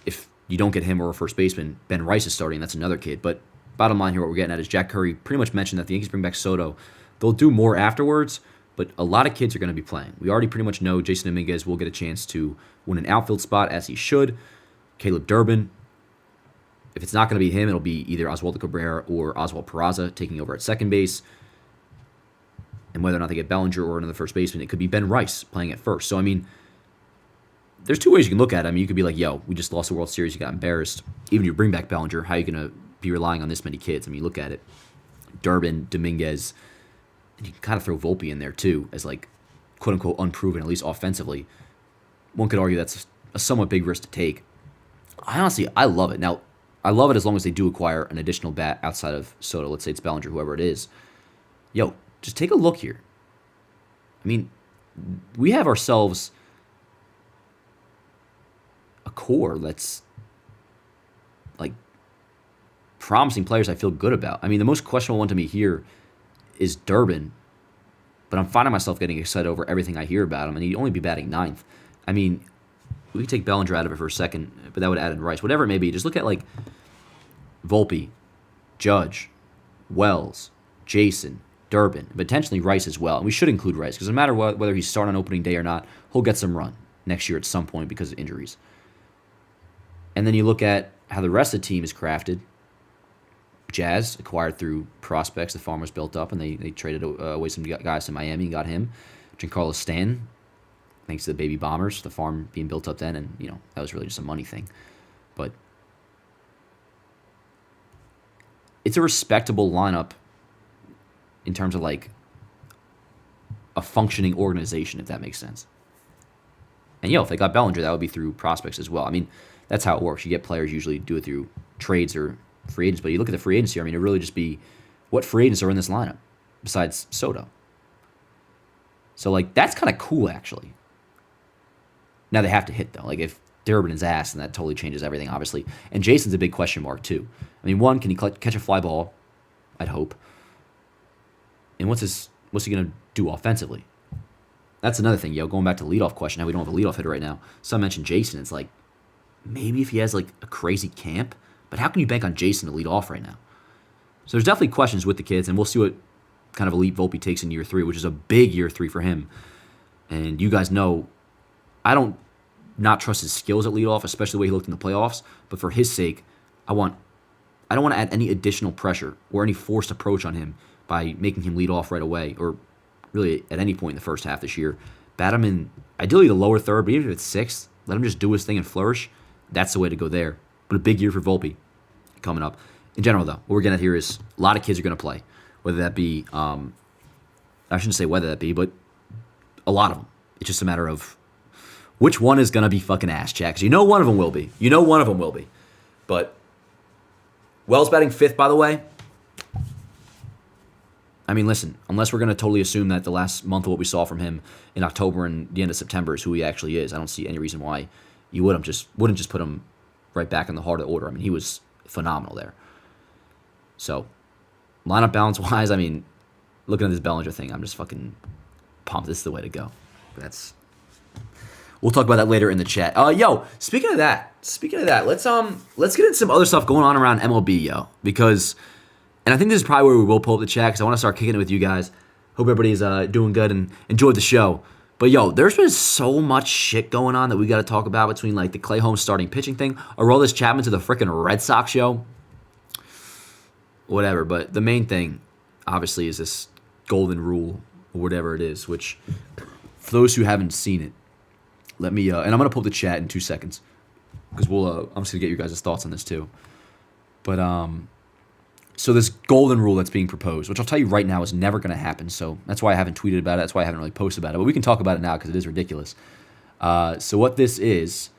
if you don't get him or a first baseman, Ben Rice is starting. That's another kid. But bottom line here, what we're getting at is Jack Curry pretty much mentioned that the Yankees bring back Soto. They'll do more afterwards. But a lot of kids are going to be playing. We already pretty much know Jason Dominguez will get a chance to win an outfield spot, as he should. Caleb Durbin. If it's not going to be him, it'll be either Oswaldo Cabrera or Oswald Peraza taking over at second base. And whether or not they get Bellinger or another first baseman, it could be Ben Rice playing at first. So, I mean, there's two ways you can look at it. I mean, you could be like, yo, we just lost the World Series, you got embarrassed. Even if you bring back Bellinger, how are you going to be relying on this many kids? I mean, look at it. Durbin, Dominguez, and you can kind of throw Volpe in there too as like, quote unquote, unproven, at least offensively. One could argue that's a somewhat big risk to take. I love it. Now, I love it as long as they do acquire an additional bat outside of Soto. Let's say it's Bellinger, whoever it is. Yo, just take a look here. I mean, we have ourselves a core that's like promising players I feel good about. I mean, the most questionable one to me here is Durbin, but I'm finding myself getting excited over everything I hear about him, and he'd only be batting ninth. I mean, we could take Bellinger out of it for a second, but that would add in Rice. Whatever it may be, just look at like Volpe, Judge, Wells, Jason, Durbin, and potentially Rice as well. And we should include Rice because no matter whether he's starting on opening day or not, he'll get some run next year at some point because of injuries. And then you look at how the rest of the team is crafted. Jazz acquired through prospects the Farmers built up, and they traded away some guys to Miami and got him. Giancarlo Stanton, thanks to the baby Bombers, the farm being built up then, and that was really just a money thing. But it's a respectable lineup in terms of like a functioning organization, if that makes sense. And if they got Bellinger, that would be through prospects as well. I mean, that's how it works. You get players usually do it through trades or free agents, but you look at the free agents here, I mean, it really just be what free agents are in this lineup besides Soto. So, like, that's kind of cool, actually. Now they have to hit, though. Like, if Durbin is ass, then that totally changes everything, obviously. And Jason's a big question mark, too. I mean, one, can he catch a fly ball? I'd hope. And what's he going to do offensively? That's another thing, going back to the leadoff question, how we don't have a leadoff hitter right now. Some mentioned Jason. It's like, maybe if he has, like, a crazy camp, but how can you bank on Jason to lead off right now? So there's definitely questions with the kids, and we'll see what kind of a leap Volpe takes in year 3, which is a big year 3 for him. And you guys know, I don't not trust his skills at leadoff, especially the way he looked in the playoffs. But for his sake, I don't want to add any additional pressure or any forced approach on him by making him lead off right away, or really at any point in the first half this year. Bat him in ideally the lower third, but even if it's sixth, let him just do his thing and flourish. That's the way to go there. But a big year for Volpe coming up. In general, though, what we're getting at here is a lot of kids are going to play. Whether that be, I shouldn't say whether that be, but a lot of them. It's just a matter of which one is going to be fucking ass, Jack. Because one of them will be. One of them will be. But Wells batting 5th, by the way. I mean, listen, unless we're going to totally assume that the last month of what we saw from him in October and the end of September is who he actually is, I don't see any reason why you wouldn't just put him right back in the heart of the order. I mean, he was phenomenal there. So, lineup balance-wise, I mean, looking at this Bellinger thing, I'm just fucking pumped. This is the way to go. We'll talk about that later in the chat. Speaking of that, let's get into some other stuff going on around MLB, because, and I think this is probably where we will pull up the chat, because I want to start kicking it with you guys. Hope everybody's doing good and enjoyed the show. But there's been so much shit going on that we got to talk about between like the Clay Holmes starting pitching thing, Aroldis Chapman to the freaking Red Sox show. Whatever, but the main thing, obviously, is this golden rule or whatever it is. Which, for those who haven't seen it, let me and I'm gonna pull up the chat in 2 seconds because I'm just gonna get your guys' thoughts on this too. But so this golden rule that's being proposed, which I'll tell you right now is never gonna happen. So that's why I haven't tweeted about it. That's why I haven't really posted about it. But we can talk about it now because it is ridiculous. So what this is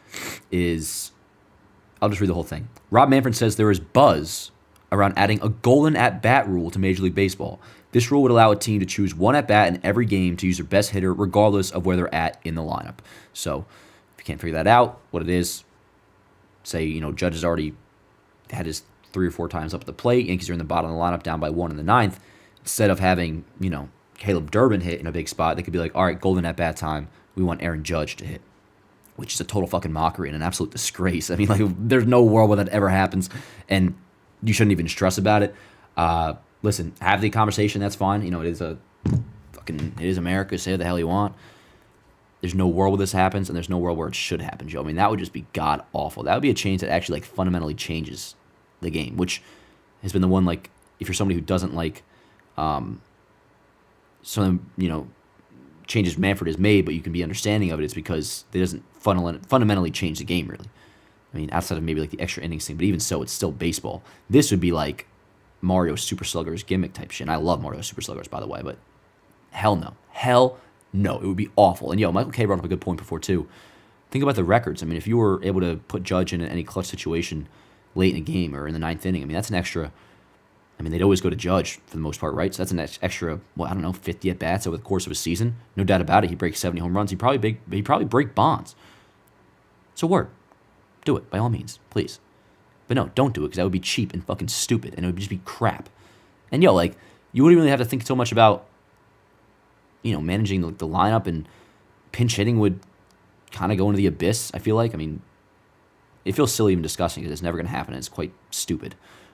I'll just read the whole thing. Rob Manfred says there is buzz around adding a golden at-bat rule to Major League Baseball. This rule would allow a team to choose one at-bat in every game to use their best hitter regardless of where they're at in the lineup. So if you can't figure that out, what it is, say, Judge has already had his 3 or 4 times up at the plate. Yankees are in the bottom of the lineup down by 1 in the 9th. Instead of having, Caleb Durbin hit in a big spot, they could be like, all right, golden at-bat time. We want Aaron Judge to hit, which is a total fucking mockery and an absolute disgrace. I mean, like, there's no world where that ever happens, and you shouldn't even stress about it. Listen, have the conversation. That's fine. It is America. Say what the hell you want. There's no world where this happens, and there's no world where it should happen, Joe. I mean, that would just be god awful. That would be a change that actually fundamentally changes the game, which has been the one, like, if you're somebody who doesn't like something, changes Manfred has made, but you can be understanding of it, is because it doesn't fundamentally change the game, really. I mean, outside of maybe like the extra innings thing, but even so, it's still baseball. This would be like Mario Super Sluggers gimmick type shit. And I love Mario Super Sluggers, by the way, but hell no. Hell no. It would be awful. And Michael K brought up a good point before, too. Think about the records. I mean, if you were able to put Judge in any clutch situation late in a game or in the ninth inning, I mean, that's an extra. I mean, they'd always go to Judge for the most part, right? So that's an extra, 50 at-bats over the course of a season. No doubt about it. He breaks 70 home runs. He'd probably break Bonds. So word. Do it, by all means, please. But no, don't do it, because that would be cheap and fucking stupid, and it would just be crap. And you wouldn't really have to think so much about, managing the lineup, and pinch hitting would kind of go into the abyss, I feel like. I mean, it feels silly even discussing it. It's never going to happen, and it's quite stupid.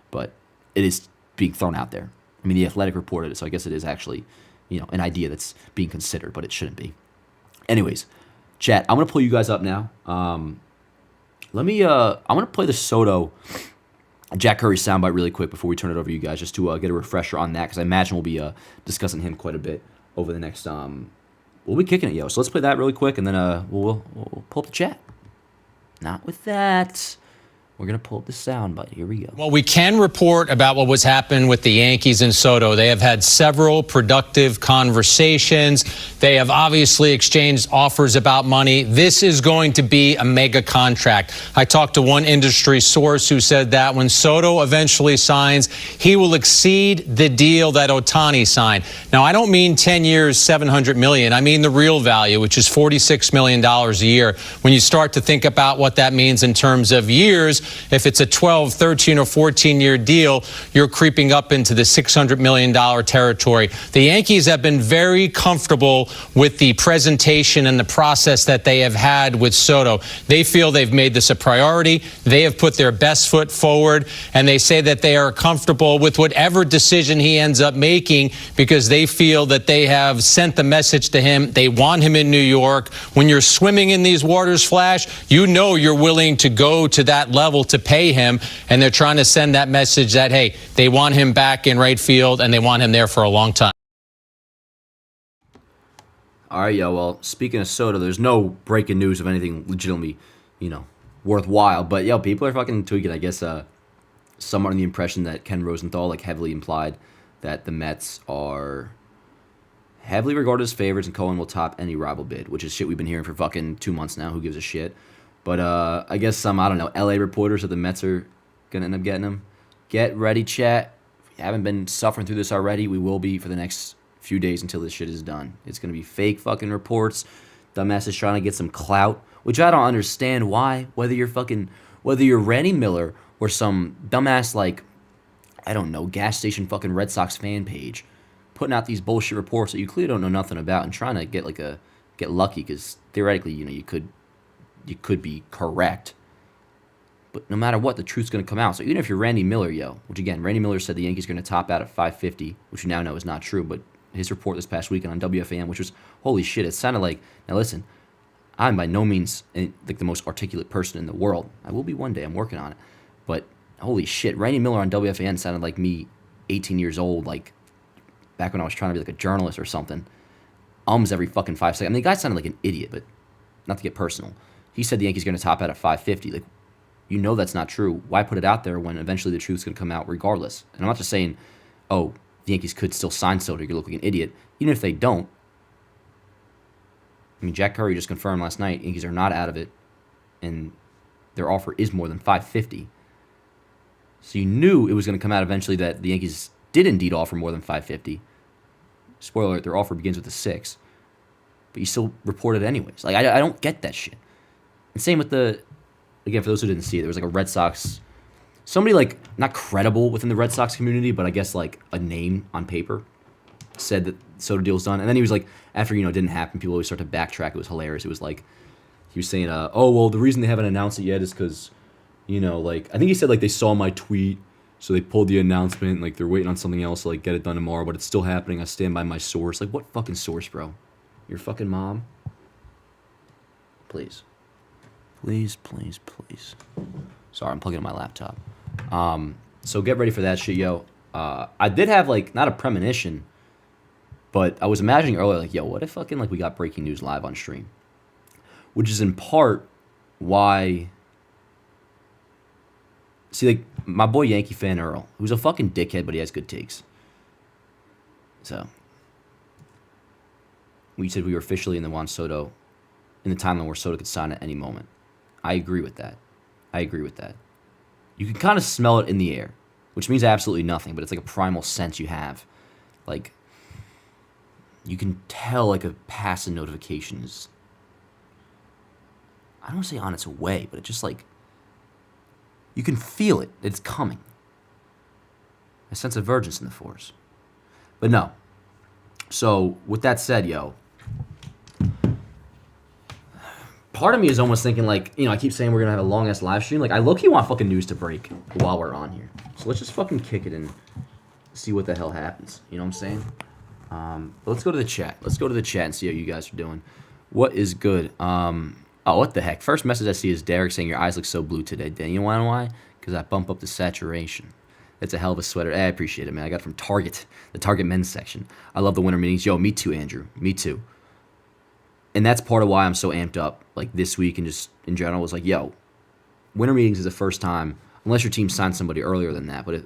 But it is being thrown out there. I mean, The Athletic reported it, so I guess it is actually, an idea that's being considered, but it shouldn't be. Anyways, chat, I'm going to pull you guys up now. I'm going to play the Soto Jack Curry soundbite really quick before we turn it over to you guys, just to get a refresher on that, because I imagine we'll be discussing him quite a bit over the next, we'll be kicking it, So let's play that really quick, and then we'll pull up the chat. Not with that. We're going to pull up the soundbite. Here we go. Well, we can report about what was happening with the Yankees and Soto. They have had several productive conversations. They have obviously exchanged offers about money. This is going to be a mega contract. I talked to one industry source who said that when Soto eventually signs, he will exceed the deal that Ohtani signed. Now, I don't mean 10 years, $700 million. I mean the real value, which is $46 million a year. When you start to think about what that means in terms of years, if it's a 12, 13, or 14-year deal, you're creeping up into the $600 million territory. The Yankees have been very comfortable with the presentation and the process that they have had with Soto. They feel they've made this a priority. They have put their best foot forward, and they say that they are comfortable with whatever decision he ends up making, because they feel that they have sent the message to him. They want him in New York. When you're swimming in these waters, Flash, you're willing to go to that level to pay him, and they're trying to send that message that, hey, they want him back in right field, and they want him there for a long time. All right, well, speaking of Soto, there's no breaking news of anything legitimately, worthwhile, but, people are fucking tweaking, I guess, somewhat in the impression that Ken Rosenthal, heavily implied that the Mets are heavily regarded as favorites and Cohen will top any rival bid, which is shit we've been hearing for fucking 2 months now. Who gives a shit? But I guess some, LA reporters that the Mets are going to end up getting him. Get ready, chat. If you haven't been suffering through this already, we will be for the next few days until this shit is done. It's going to be fake fucking reports. Dumbass is trying to get some clout, which I don't understand why. Whether you're Randy Miller or some dumbass, gas station fucking Red Sox fan page, putting out these bullshit reports that you clearly don't know nothing about and trying to get lucky, because theoretically, you could be correct. But no matter what, the truth's going to come out. So even if you're Randy Miller, which again, Randy Miller said the Yankees are going to top out at 550, which we now know is not true, but his report this past weekend on WFAN, which was, holy shit, it sounded like, now listen, I'm by no means the most articulate person in the world. I will be one day, I'm working on it. But holy shit, Randy Miller on WFAN sounded like me, 18 years old, back when I was trying to be a journalist or something. Every fucking 5 seconds. I mean, the guy sounded like an idiot, but not to get personal. He said the Yankees are going to top out at 550. That's not true. Why put it out there when eventually the truth's going to come out regardless? And I'm not just saying, the Yankees could still sign Soto. You're going to look like an idiot. Even if they don't. I mean, Jack Curry just confirmed last night Yankees are not out of it, and their offer is more than 550. So you knew it was going to come out eventually that the Yankees did indeed offer more than 550. Spoiler alert, their offer begins with a 6. But you still report it anyways. I don't get that shit. And same with again, for those who didn't see it, there was a Red Sox, somebody not credible within the Red Sox community, but I guess a name on paper, said that Soto deal's done. And then he was after, it didn't happen, people always start to backtrack. It was hilarious. It was he was saying, the reason they haven't announced it yet is because, I think he said they saw my tweet, so they pulled the announcement, they're waiting on something else to get it done tomorrow, but it's still happening. I stand by my source. What fucking source, bro? Your fucking mom? Please. Please. Sorry, I'm plugging in my laptop. So get ready for that shit, yo. I did have, not a premonition, But I was imagining earlier, like, yo, what if fucking like we got breaking news live on stream? Which is in part why. See, like my boy Yankee fan Earl, who's a fucking dickhead, but he has good takes. So we said we were officially in the Juan Soto, in the timeline where Soto could sign at any moment. I agree with that. You can kind of smell it in the air, which means absolutely nothing, but it's like a primal sense you have. Like, you can tell like a passing notification is, I don't want to say on its way, but it just like, you can feel it. It's coming. A sense of urgency in the force. But no. So, with that said, yo, part of me is almost thinking like, I keep saying we're going to have a long-ass live stream. Like, I low-key want fucking news to break while we're on here. So let's just fucking kick it and see what the hell happens. You know what I'm saying? But let's go to the chat. Let's go to the chat and see how you guys are doing. What is good? What the heck? First message I see is Derek saying your eyes look so blue today. Dan, you want to know why? Because I bump up the saturation. It's a hell of a sweater. I appreciate it, man. I got it from Target, the Target men's section. I love the winter meetings. Yo, me too, Andrew. Me too. And that's part of why I'm so amped up, like this week and just in general. Was like, yo, winter meetings is the first time, unless your team signs somebody earlier than that, but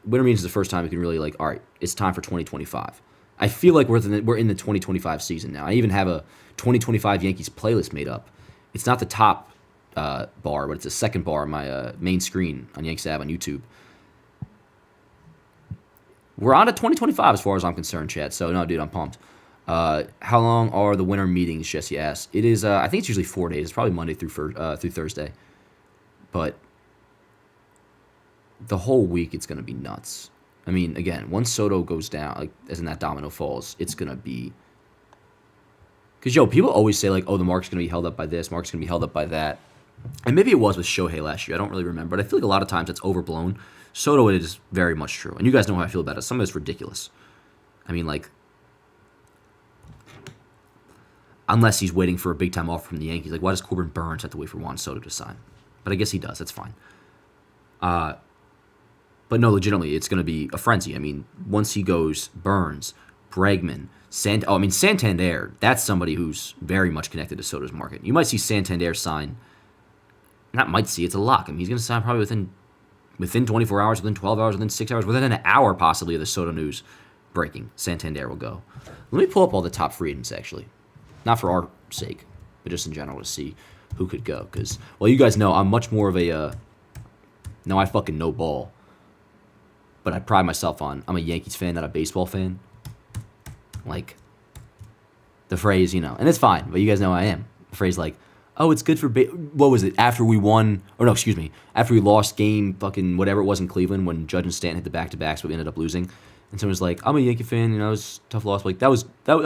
winter meetings is the first time you can really like, all right, it's time for 2025. I feel like we're in the 2025 season now. I even have a 2025 Yankees playlist made up. It's not the top bar, but it's the second bar on my main screen on Yankees Avenue on YouTube. We're on to 2025 as far as I'm concerned, Chad. So, no, dude, I'm pumped. How long are the winter meetings, Jesse asked. It is, I think it's usually 4 days. It's probably Monday through Thursday. But the whole week, it's going to be nuts. I mean, again, once Soto goes down, like as in that domino falls, it's going to be... Because, yo, people always say, like, oh, the market's going to be held up by this, market's going to be held up by that. And maybe it was with Shohei last year. I don't really remember. But I feel like a lot of times it's overblown. Soto, it is very much true. And you guys know how I feel about it. Some of it's ridiculous. I mean, like, unless he's waiting for a big-time offer from the Yankees. Like, why does Corbin Burns have to wait for Juan Soto to sign? But I guess he does. That's fine. But no, legitimately, it's going to be a frenzy. I mean, once he goes, Burns, Bregman, Santander, that's somebody who's very much connected to Soto's market. You might see Santander sign, not might see, it's a lock. I mean, he's going to sign probably within 24 hours, within 12 hours, within 6 hours, within an hour possibly of the Soto news breaking. Santander will go. Let me pull up all the top free agents, actually. Not for our sake, but just in general to see who could go. Because, well, you guys know I'm much more of a, no, I fucking know ball. But I pride myself on, I'm a Yankees fan, not a baseball fan. Like, the phrase, and it's fine, but you guys know I am. The phrase like, oh, it's good for, what was it, after we won, or no, excuse me, after we lost game fucking whatever it was in Cleveland when Judge and Stanton hit the back-to-backs, but we ended up losing. And someone was like, I'm a Yankee fan, it was a tough loss. But like, that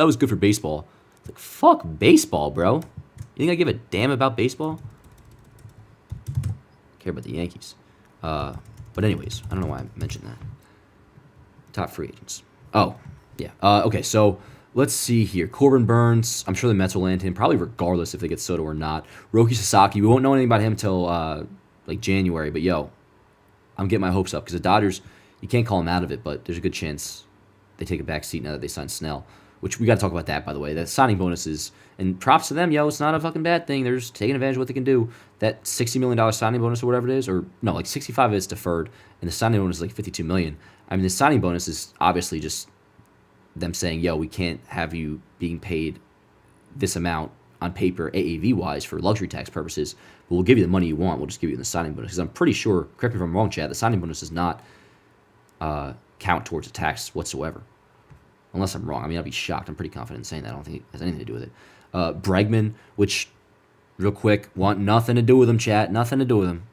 was good for baseball. It's like, fuck baseball, bro. You think I give a damn about baseball? I care about the Yankees. But anyways, I don't know why I mentioned that. Top free agents. Oh, yeah. Okay, so let's see here. Corbin Burns, I'm sure the Mets will land him, probably regardless if they get Soto or not. Roki Sasaki, we won't know anything about him until like January, but yo, I'm getting my hopes up because the Dodgers, you can't call them out of it, but there's a good chance they take a back seat now that they signed Snell, which we got to talk about that, by the way. That signing bonuses, and props to them, yo, it's not a fucking bad thing. They're just taking advantage of what they can do. That $60 million signing bonus or whatever it is, or no, like 65 of it's deferred, and the signing bonus is like $52 million. I mean, the signing bonus is obviously just them saying, yo, we can't have you being paid this amount on paper AAV-wise for luxury tax purposes, but we'll give you the money you want. We'll just give you the signing bonus. Because I'm pretty sure, correct me if I'm wrong, Chad, the signing bonus does not count towards a tax whatsoever. Unless I'm wrong. I mean, I'd be shocked. I'm pretty confident in saying that. I don't think it has anything to do with it. Bregman, which, real quick, want nothing to do with him, chat. Nothing to do with him.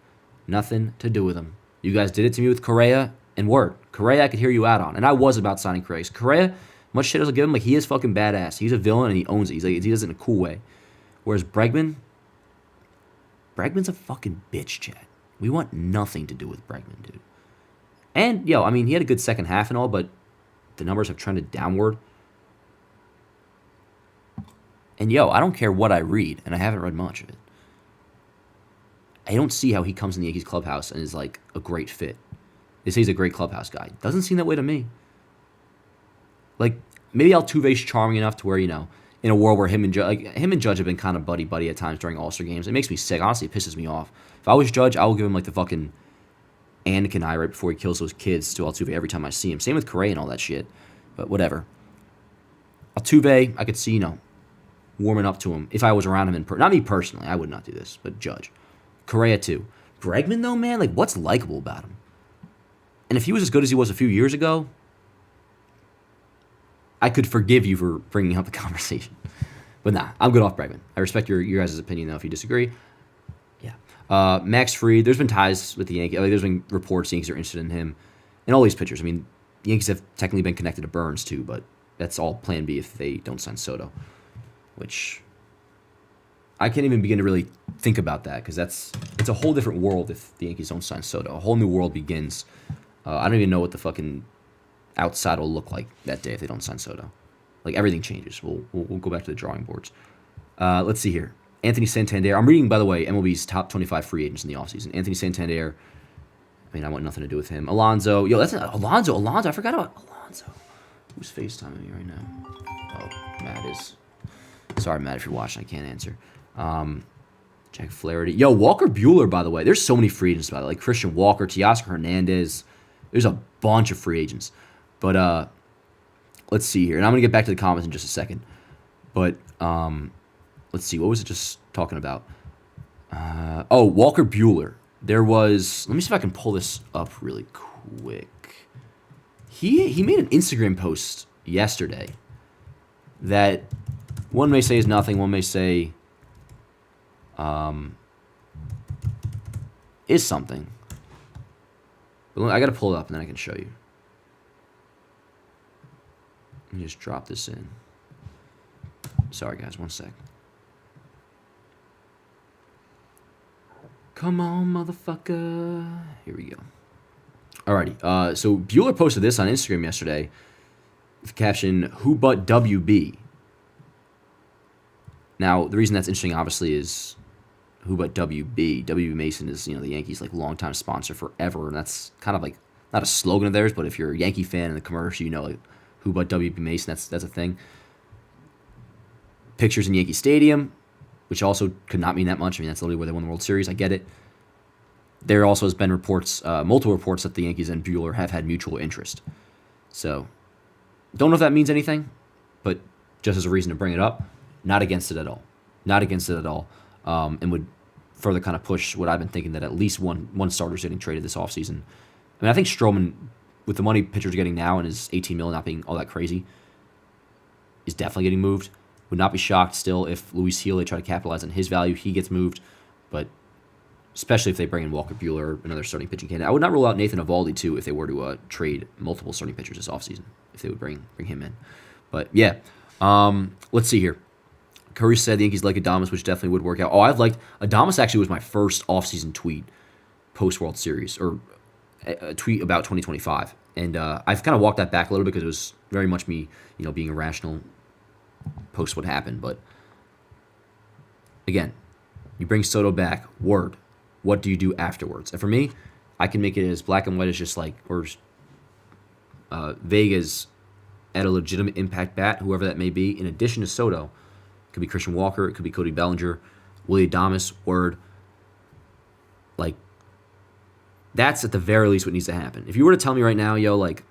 Nothing to do with him. You guys did it to me with Correa and Word. Correa, I could hear you out on. And I was about signing Correa. Correa, much shit as I'll give him, like, he is fucking badass. He's a villain and he owns it. He does it in a cool way. Whereas Bregman's a fucking bitch, chat. We want nothing to do with Bregman, dude. And, yo, I mean, he had a good second half and all, but the numbers have trended downward. And, yo, I don't care what I read, and I haven't read much of it. I don't see how he comes in the Yankees clubhouse and is, like, a great fit. They say he's a great clubhouse guy. Doesn't seem that way to me. Like, maybe Altuve's charming enough to where, in a world where him and Judge have been kind of buddy at times during All-Star games, it makes me sick. Honestly, it pisses me off. If I was Judge, I would give him like the fucking Anakin eye right before he kills those kids to Altuve every time I see him. Same with Correa and all that shit. But whatever. Altuve, I could see, warming up to him if I was around him in person. Not me personally, I would not do this, but Judge. Correa too. Bregman though, man, like what's likable about him? And if he was as good as he was a few years ago, I could forgive you for bringing up the conversation. But nah, I'm good off Bregman. I respect your guys' opinion though if you disagree. Yeah. Max Fried, there's been ties with the Yankees. Like, there's been reports the Yankees are interested in him. And all these pitchers. I mean, the Yankees have technically been connected to Burns too, but that's all plan B if they don't sign Soto. Which I can't even begin to really think about that because it's a whole different world if the Yankees don't sign Soto. A whole new world begins. I don't even know what the fucking outside will look like that day if they don't sign Soto. Like everything changes. We'll go back to the drawing boards. Let's see here. Anthony Santander. I'm reading, by the way, MLB's top 25 free agents in the offseason. Anthony Santander. I mean, I want nothing to do with him. Alonso. Yo, that's Alonso. I forgot about Alonso. Who's FaceTiming me right now? Oh, Matt is. Sorry, Matt, if you're watching, I can't answer. Jack Flaherty. Yo, Walker Buehler, by the way. There's so many free agents, by the way. Like Christian Walker, Teoscar Hernandez. There's a bunch of free agents. But let's see here. And I'm going to get back to the comments in just a second. But let's see. What was it just talking about? Walker Buehler. There was... Let me see if I can pull this up really quick. He made an Instagram post yesterday that one may say is nothing, one may say is something. But I got to pull it up and then I can show you. Let me just drop this in. Sorry, guys. One sec. Come on, motherfucker. Here we go. Alrighty. So Bueller posted this on Instagram yesterday with the caption, "Who but WB?" Now, the reason that's interesting, obviously, is who but WB? WB Mason is, the Yankees' like longtime sponsor forever, and that's kind of like not a slogan of theirs, but if you're a Yankee fan in the commercial, like who but WB Mason? That's a thing. Pictures in Yankee Stadium, which also could not mean that much. I mean, that's literally where they won the World Series. I get it. There also has been reports, multiple reports, that the Yankees and Bueller have had mutual interest. So, don't know if that means anything, but just as a reason to bring it up, not against it at all. Not against it at all. And would further kind of push what I've been thinking, that at least one starter's getting traded this offseason. I mean, I think Stroman, with the money pitchers are getting now and his $18 million not being all that crazy, is definitely getting moved. Would not be shocked still if Luis Gil, they try to capitalize on his value, he gets moved. But especially if they bring in Walker Buehler, another starting pitching candidate. I would not rule out Nathan Eovaldi, too, if they were to trade multiple starting pitchers this offseason, if they would bring him in. But, yeah. Let's see here. Curry said the Yankees like Adames, which definitely would work out. Oh, Adames actually was my first offseason tweet post-World Series, or a tweet about 2025. And I've kind of walked that back a little bit because it was very much me, being irrational post what happened. But, again, you bring Soto back, word. What do you do afterwards? And for me, I can make it as black and white as just like, or Vegas at a legitimate impact bat, whoever that may be, in addition to Soto. It could be Christian Walker, it could be Cody Bellinger, Willie Adames, word. Like, that's at the very least what needs to happen. If you were to tell me right now, like,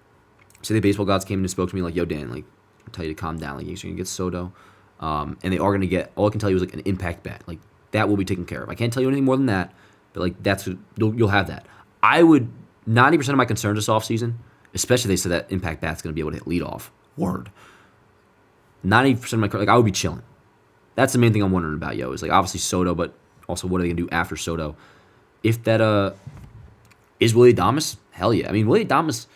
say the baseball gods came and spoke to me like, yo, Dan, like, I'll tell you to calm down. Like, you're going to get Soto. And they are going to get, all I can tell you is like an impact bat. Like, that will be taken care of. I can't tell you anything more than that, but like, that's what, you'll have that. I would, 90% of my concerns this offseason, especially if they said that impact bat's going to be able to hit leadoff, word. 90% of my, like, I would be chilling. That's the main thing I'm wondering about, is like obviously Soto, but also what are they going to do after Soto? If that is Willie Adames, hell yeah. I mean, Willie Adames,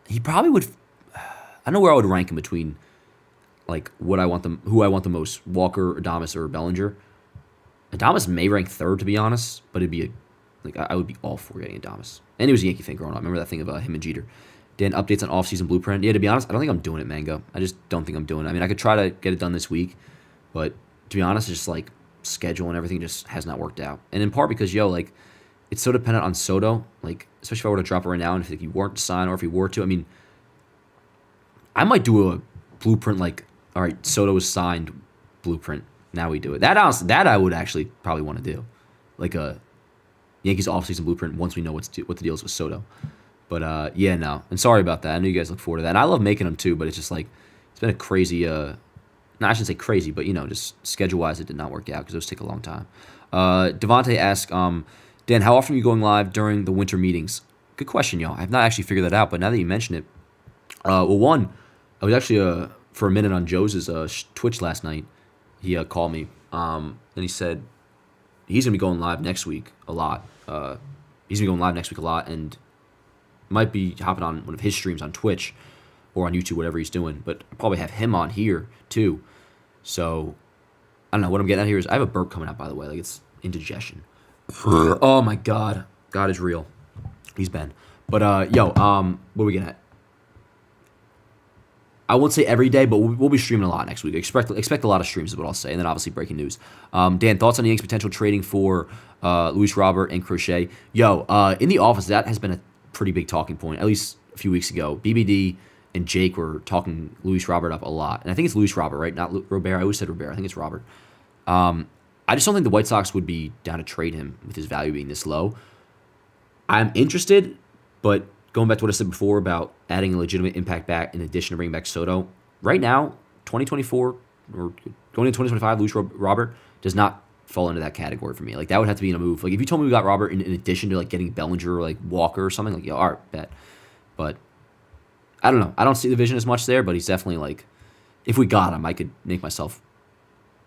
he probably would, I don't know where I would rank him between like who I want the most, Walker, Adames, or Bellinger. Adames may rank third, to be honest, but it'd be I would be all for getting Adames. And he was a Yankee fan growing up. Remember that thing about him and Jeter. Dan, updates on offseason blueprint. Yeah, to be honest, I don't think I'm doing it, Mango. I just don't think I'm doing it. I mean, I could try to get it done this week, but to be honest, it's just like schedule and everything just has not worked out. And in part because, like, it's so dependent on Soto, like, especially if I were to drop it right now and if he weren't to sign or if he were to, I mean, I might do a blueprint like, all right, Soto is signed blueprint. Now we do it. That honestly, that I would actually probably want to do, like a Yankees offseason blueprint once we know what the deal is with Soto. But yeah, no. And sorry about that. I know you guys look forward to that. And I love making them too, but it's just like it's been a crazy. No, I shouldn't say crazy, but just schedule wise, it did not work out because those take a long time. Devontae asked, Dan, how often are you going live during the winter meetings? Good question, y'all. I've not actually figured that out, but now that you mention it, well, one, I was actually for a minute on Joe's Twitch last night. He called me, and he said he's gonna be going live next week a lot. He's gonna be going live next week a lot, and might be hopping on one of his streams on Twitch or on YouTube, whatever he's doing. But I'll probably have him on here too. So I don't know. What I'm getting at here is I have a burp coming out, by the way. Like it's indigestion. Oh my God. God is real. He's been. But what are we getting at? I won't say every day, but we'll be streaming a lot next week. Expect a lot of streams is what I'll say. And then obviously breaking news. Dan, thoughts on the Yankees potential trading for Luis Robert and Crochet? In the office, that has been a pretty big talking point, at least a few weeks ago. BBD and Jake were talking Luis Robert up a lot. And I think it's Luis Robert, right? Not Robert. I always said Robert. I think it's Robert. I just don't think the White Sox would be down to trade him with his value being this low. I'm interested, but going back to what I said before about adding a legitimate impact back in addition to bringing back Soto, right now, 2024 or going into 2025, Luis Robert does not fall into that category for me. Like that would have to be in a move. Like if you told me we got Robert in addition to like getting Bellinger or like Walker or something, like yeah, all right, bet. But I don't know. I don't see the vision as much there, but he's definitely like, if we got him, I could make myself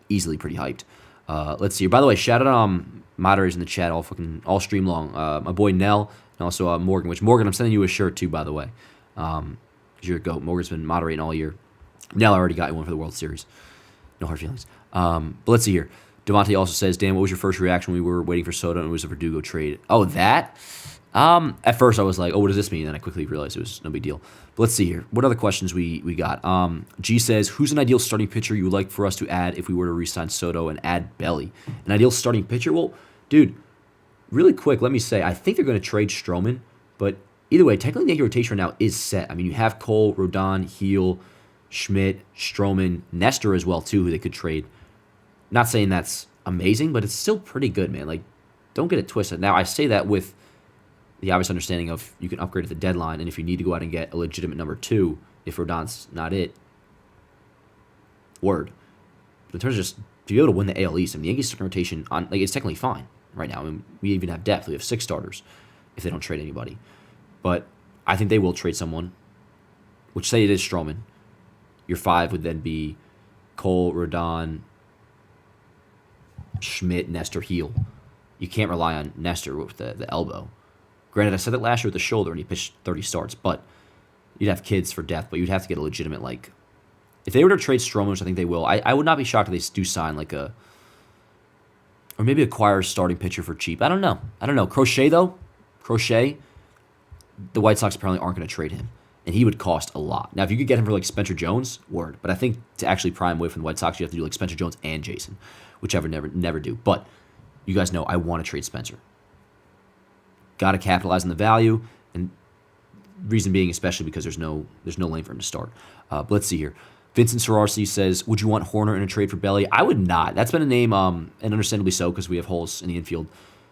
easily pretty hyped. Let's see. By the way, shout out moderators in the chat all stream long. My boy Nell and also Morgan. Which Morgan, I'm sending you a shirt too, by the way. Because you're a goat. Morgan's been moderating all year. Nell already got you one for the World Series. No hard feelings. But let's see here. Devontae also says, Dan, what was your first reaction when we were waiting for Soto and it was a Verdugo trade? Oh, that? At first I was like, oh, what does this mean? And then I quickly realized it was no big deal. But let's see here. What other questions we got? G says, who's an ideal starting pitcher you would like for us to add if we were to re-sign Soto and add Belly? An ideal starting pitcher? Well, dude, really quick, let me say, I think they're going to trade Stroman, but either way, technically the Yankee rotation right now is set. I mean, you have Cole, Rodon, Heel, Schmidt, Stroman, Nestor as well, too, who they could trade. Not saying that's amazing, but it's still pretty good, man. Like, don't get it twisted. Now, I say that with the obvious understanding of you can upgrade at the deadline, and if you need to go out and get a legitimate number 2, if Rodon's not it, word. But in terms of just to be able to win the AL East, I mean, the Yankees starting rotation it's technically fine right now. I mean, we even have depth. We have 6 starters if they don't trade anybody. But I think they will trade someone, which say it is Stroman. Your 5 would then be Cole, Rodon, Schmidt, Nestor, Heel. You can't rely on Nestor with the elbow. Granted, I said that last year with the shoulder and he pitched 30 starts, but you'd have kids for depth, but you'd have to get a legitimate, like, if they were to trade Stroman, which I think they will, I would not be shocked if they do sign like or maybe acquire a starting pitcher for cheap. I don't know. Crochet, though, the White Sox apparently aren't going to trade him, and he would cost a lot. Now, if you could get him for like Spencer Jones, word, but I think to actually pry him away from the White Sox, you have to do like Spencer Jones and Jason, which I would never do. But you guys know I want to trade Spencer. Got to capitalize on the value, and reason being especially because there's no lane for him to start. But let's see here. Vincent Sorarsi says, would you want Horner in a trade for Belly? I would not. That's been a name, and understandably so, because we have holes in the infield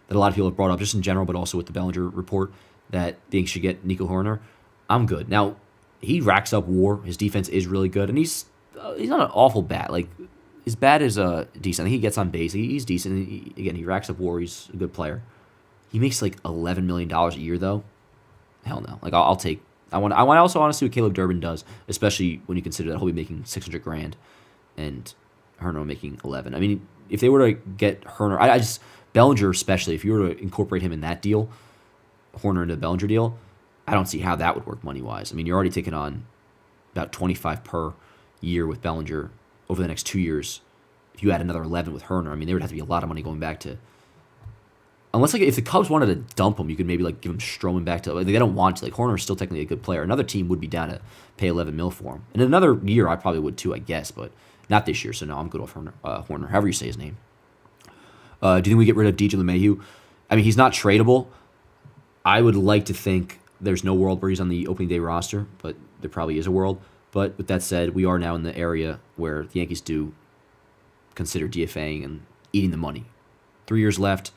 that a lot of people have brought up, just in general, but also with the Bellinger report, that the Yankees should get Nico Horner. I'm good. Now, he racks up WAR. His defense is really good, and he's not an awful bat. Like, his bat is decent. I think he gets on base. He's decent. He racks up WAR. He's a good player. He makes like $11 million a year, though. Hell no. Like, I'll take. I also want to see what Caleb Durbin does, especially when you consider that he'll be making $600,000 and Herner making 11. I mean, if they were to get Herner, I just Bellinger especially. If you were to incorporate him in that deal, Horner into the Bellinger deal, I don't see how that would work money wise. I mean, you're already taking on about 25 per year with Bellinger over the next 2 years. If you add another 11 with Herner, I mean, there would have to be a lot of money going back to. Unless, like, if the Cubs wanted to dump him, you could maybe, like, give him Stroman back to, like, they don't want to. Like, Horner is still technically a good player. Another team would be down to pay $11 million for him. And in another year, I probably would too, I guess, but not this year. So, no, I'm good with Horner, however you say his name. Do you think we get rid of DJ LeMahieu? I mean, he's not tradable. I would like to think there's no world where he's on the opening day roster, but there probably is a world. But with that said, we are now in the area where the Yankees do consider DFAing and eating the money. 3 years left,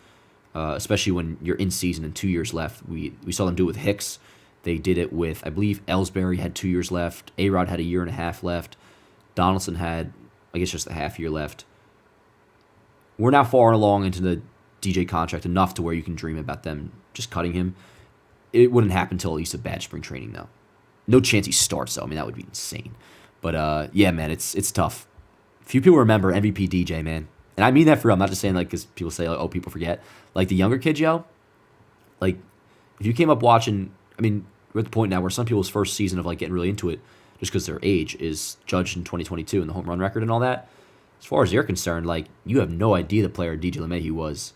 especially when you're in season and 2 years left. We saw them do it with Hicks. They did it with, I believe, Ellsbury had 2 years left. A-Rod had a year and a half left. Donaldson had, I guess, just a half year left. We're now far along into the DJ contract, enough to where you can dream about them just cutting him. It wouldn't happen until at least a bad spring training, though. No chance he starts, though. I mean, that would be insane. But, yeah, man, it's tough. Few people remember MVP DJ, man. And I mean that for real. I'm not just saying, like, because people say, like, oh, people forget. Like, the younger kids, yo, like, if you came up watching, I mean, we're at the point now where some people's first season of, like, getting really into it, just because their age is judged in 2022 and the home run record and all that. As far as they're concerned, like, you have no idea the player DJ LeMahieu was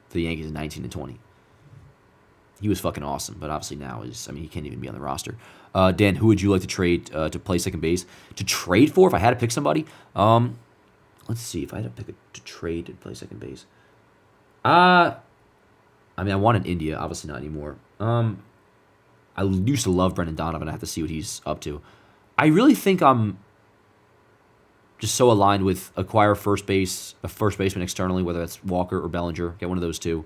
for the Yankees in 19 and 20. He was fucking awesome, but obviously now he can't even be on the roster. Dan, who would you like to trade to play second base? To trade for, if I had to pick somebody? Let's see, if I had to pick to trade to play second base. I wanted India, obviously not anymore. I used to love Brendan Donovan. I have to see what he's up to. I really think I'm just so aligned with acquire a first baseman externally, whether that's Walker or Bellinger, get one of those two.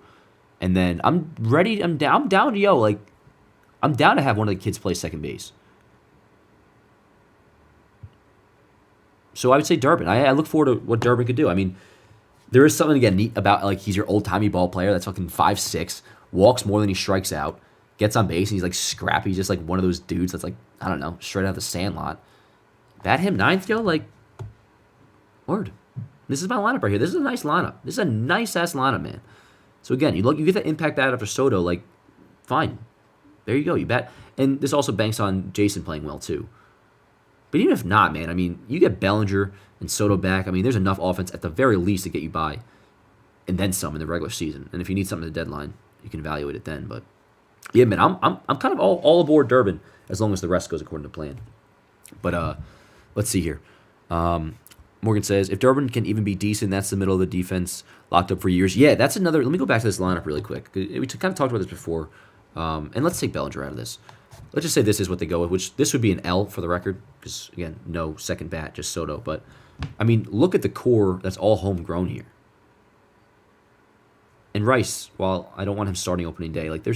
And then I'm ready. I'm down to I'm down to have one of the kids play second base. So I would say Durbin. I look forward to what Durbin could do. I mean, there is something again neat about like he's your old timey ball player that's fucking 5'6", walks more than he strikes out, gets on base and he's like scrappy. He's just like one of those dudes that's like, I don't know, straight out of the Sandlot. Bat him ninth, yo, like word. This is my lineup right here. This is a nice lineup. This is a nice ass lineup, man. So again, you get that impact bat after Soto, like, fine. There you go, you bet. And this also banks on Jason playing well, too. But even if not, man, I mean, you get Bellinger and Soto back. I mean, there's enough offense at the very least to get you by. And then some in the regular season. And if you need something at the deadline, you can evaluate it then. But, yeah, man, I'm kind of all aboard Durbin as long as the rest goes according to plan. But let's see here. Morgan says, if Durbin can even be decent, that's the middle of the defense locked up for years. Yeah, that's another. Let me go back to this lineup really quick. We kind of talked about this before. And let's take Bellinger out of this. Let's just say this is what they go with, which this would be an L for the record, because, again, no second bat, just Soto. But, I mean, look at the core that's all homegrown here. And Rice, while I don't want him starting opening day, like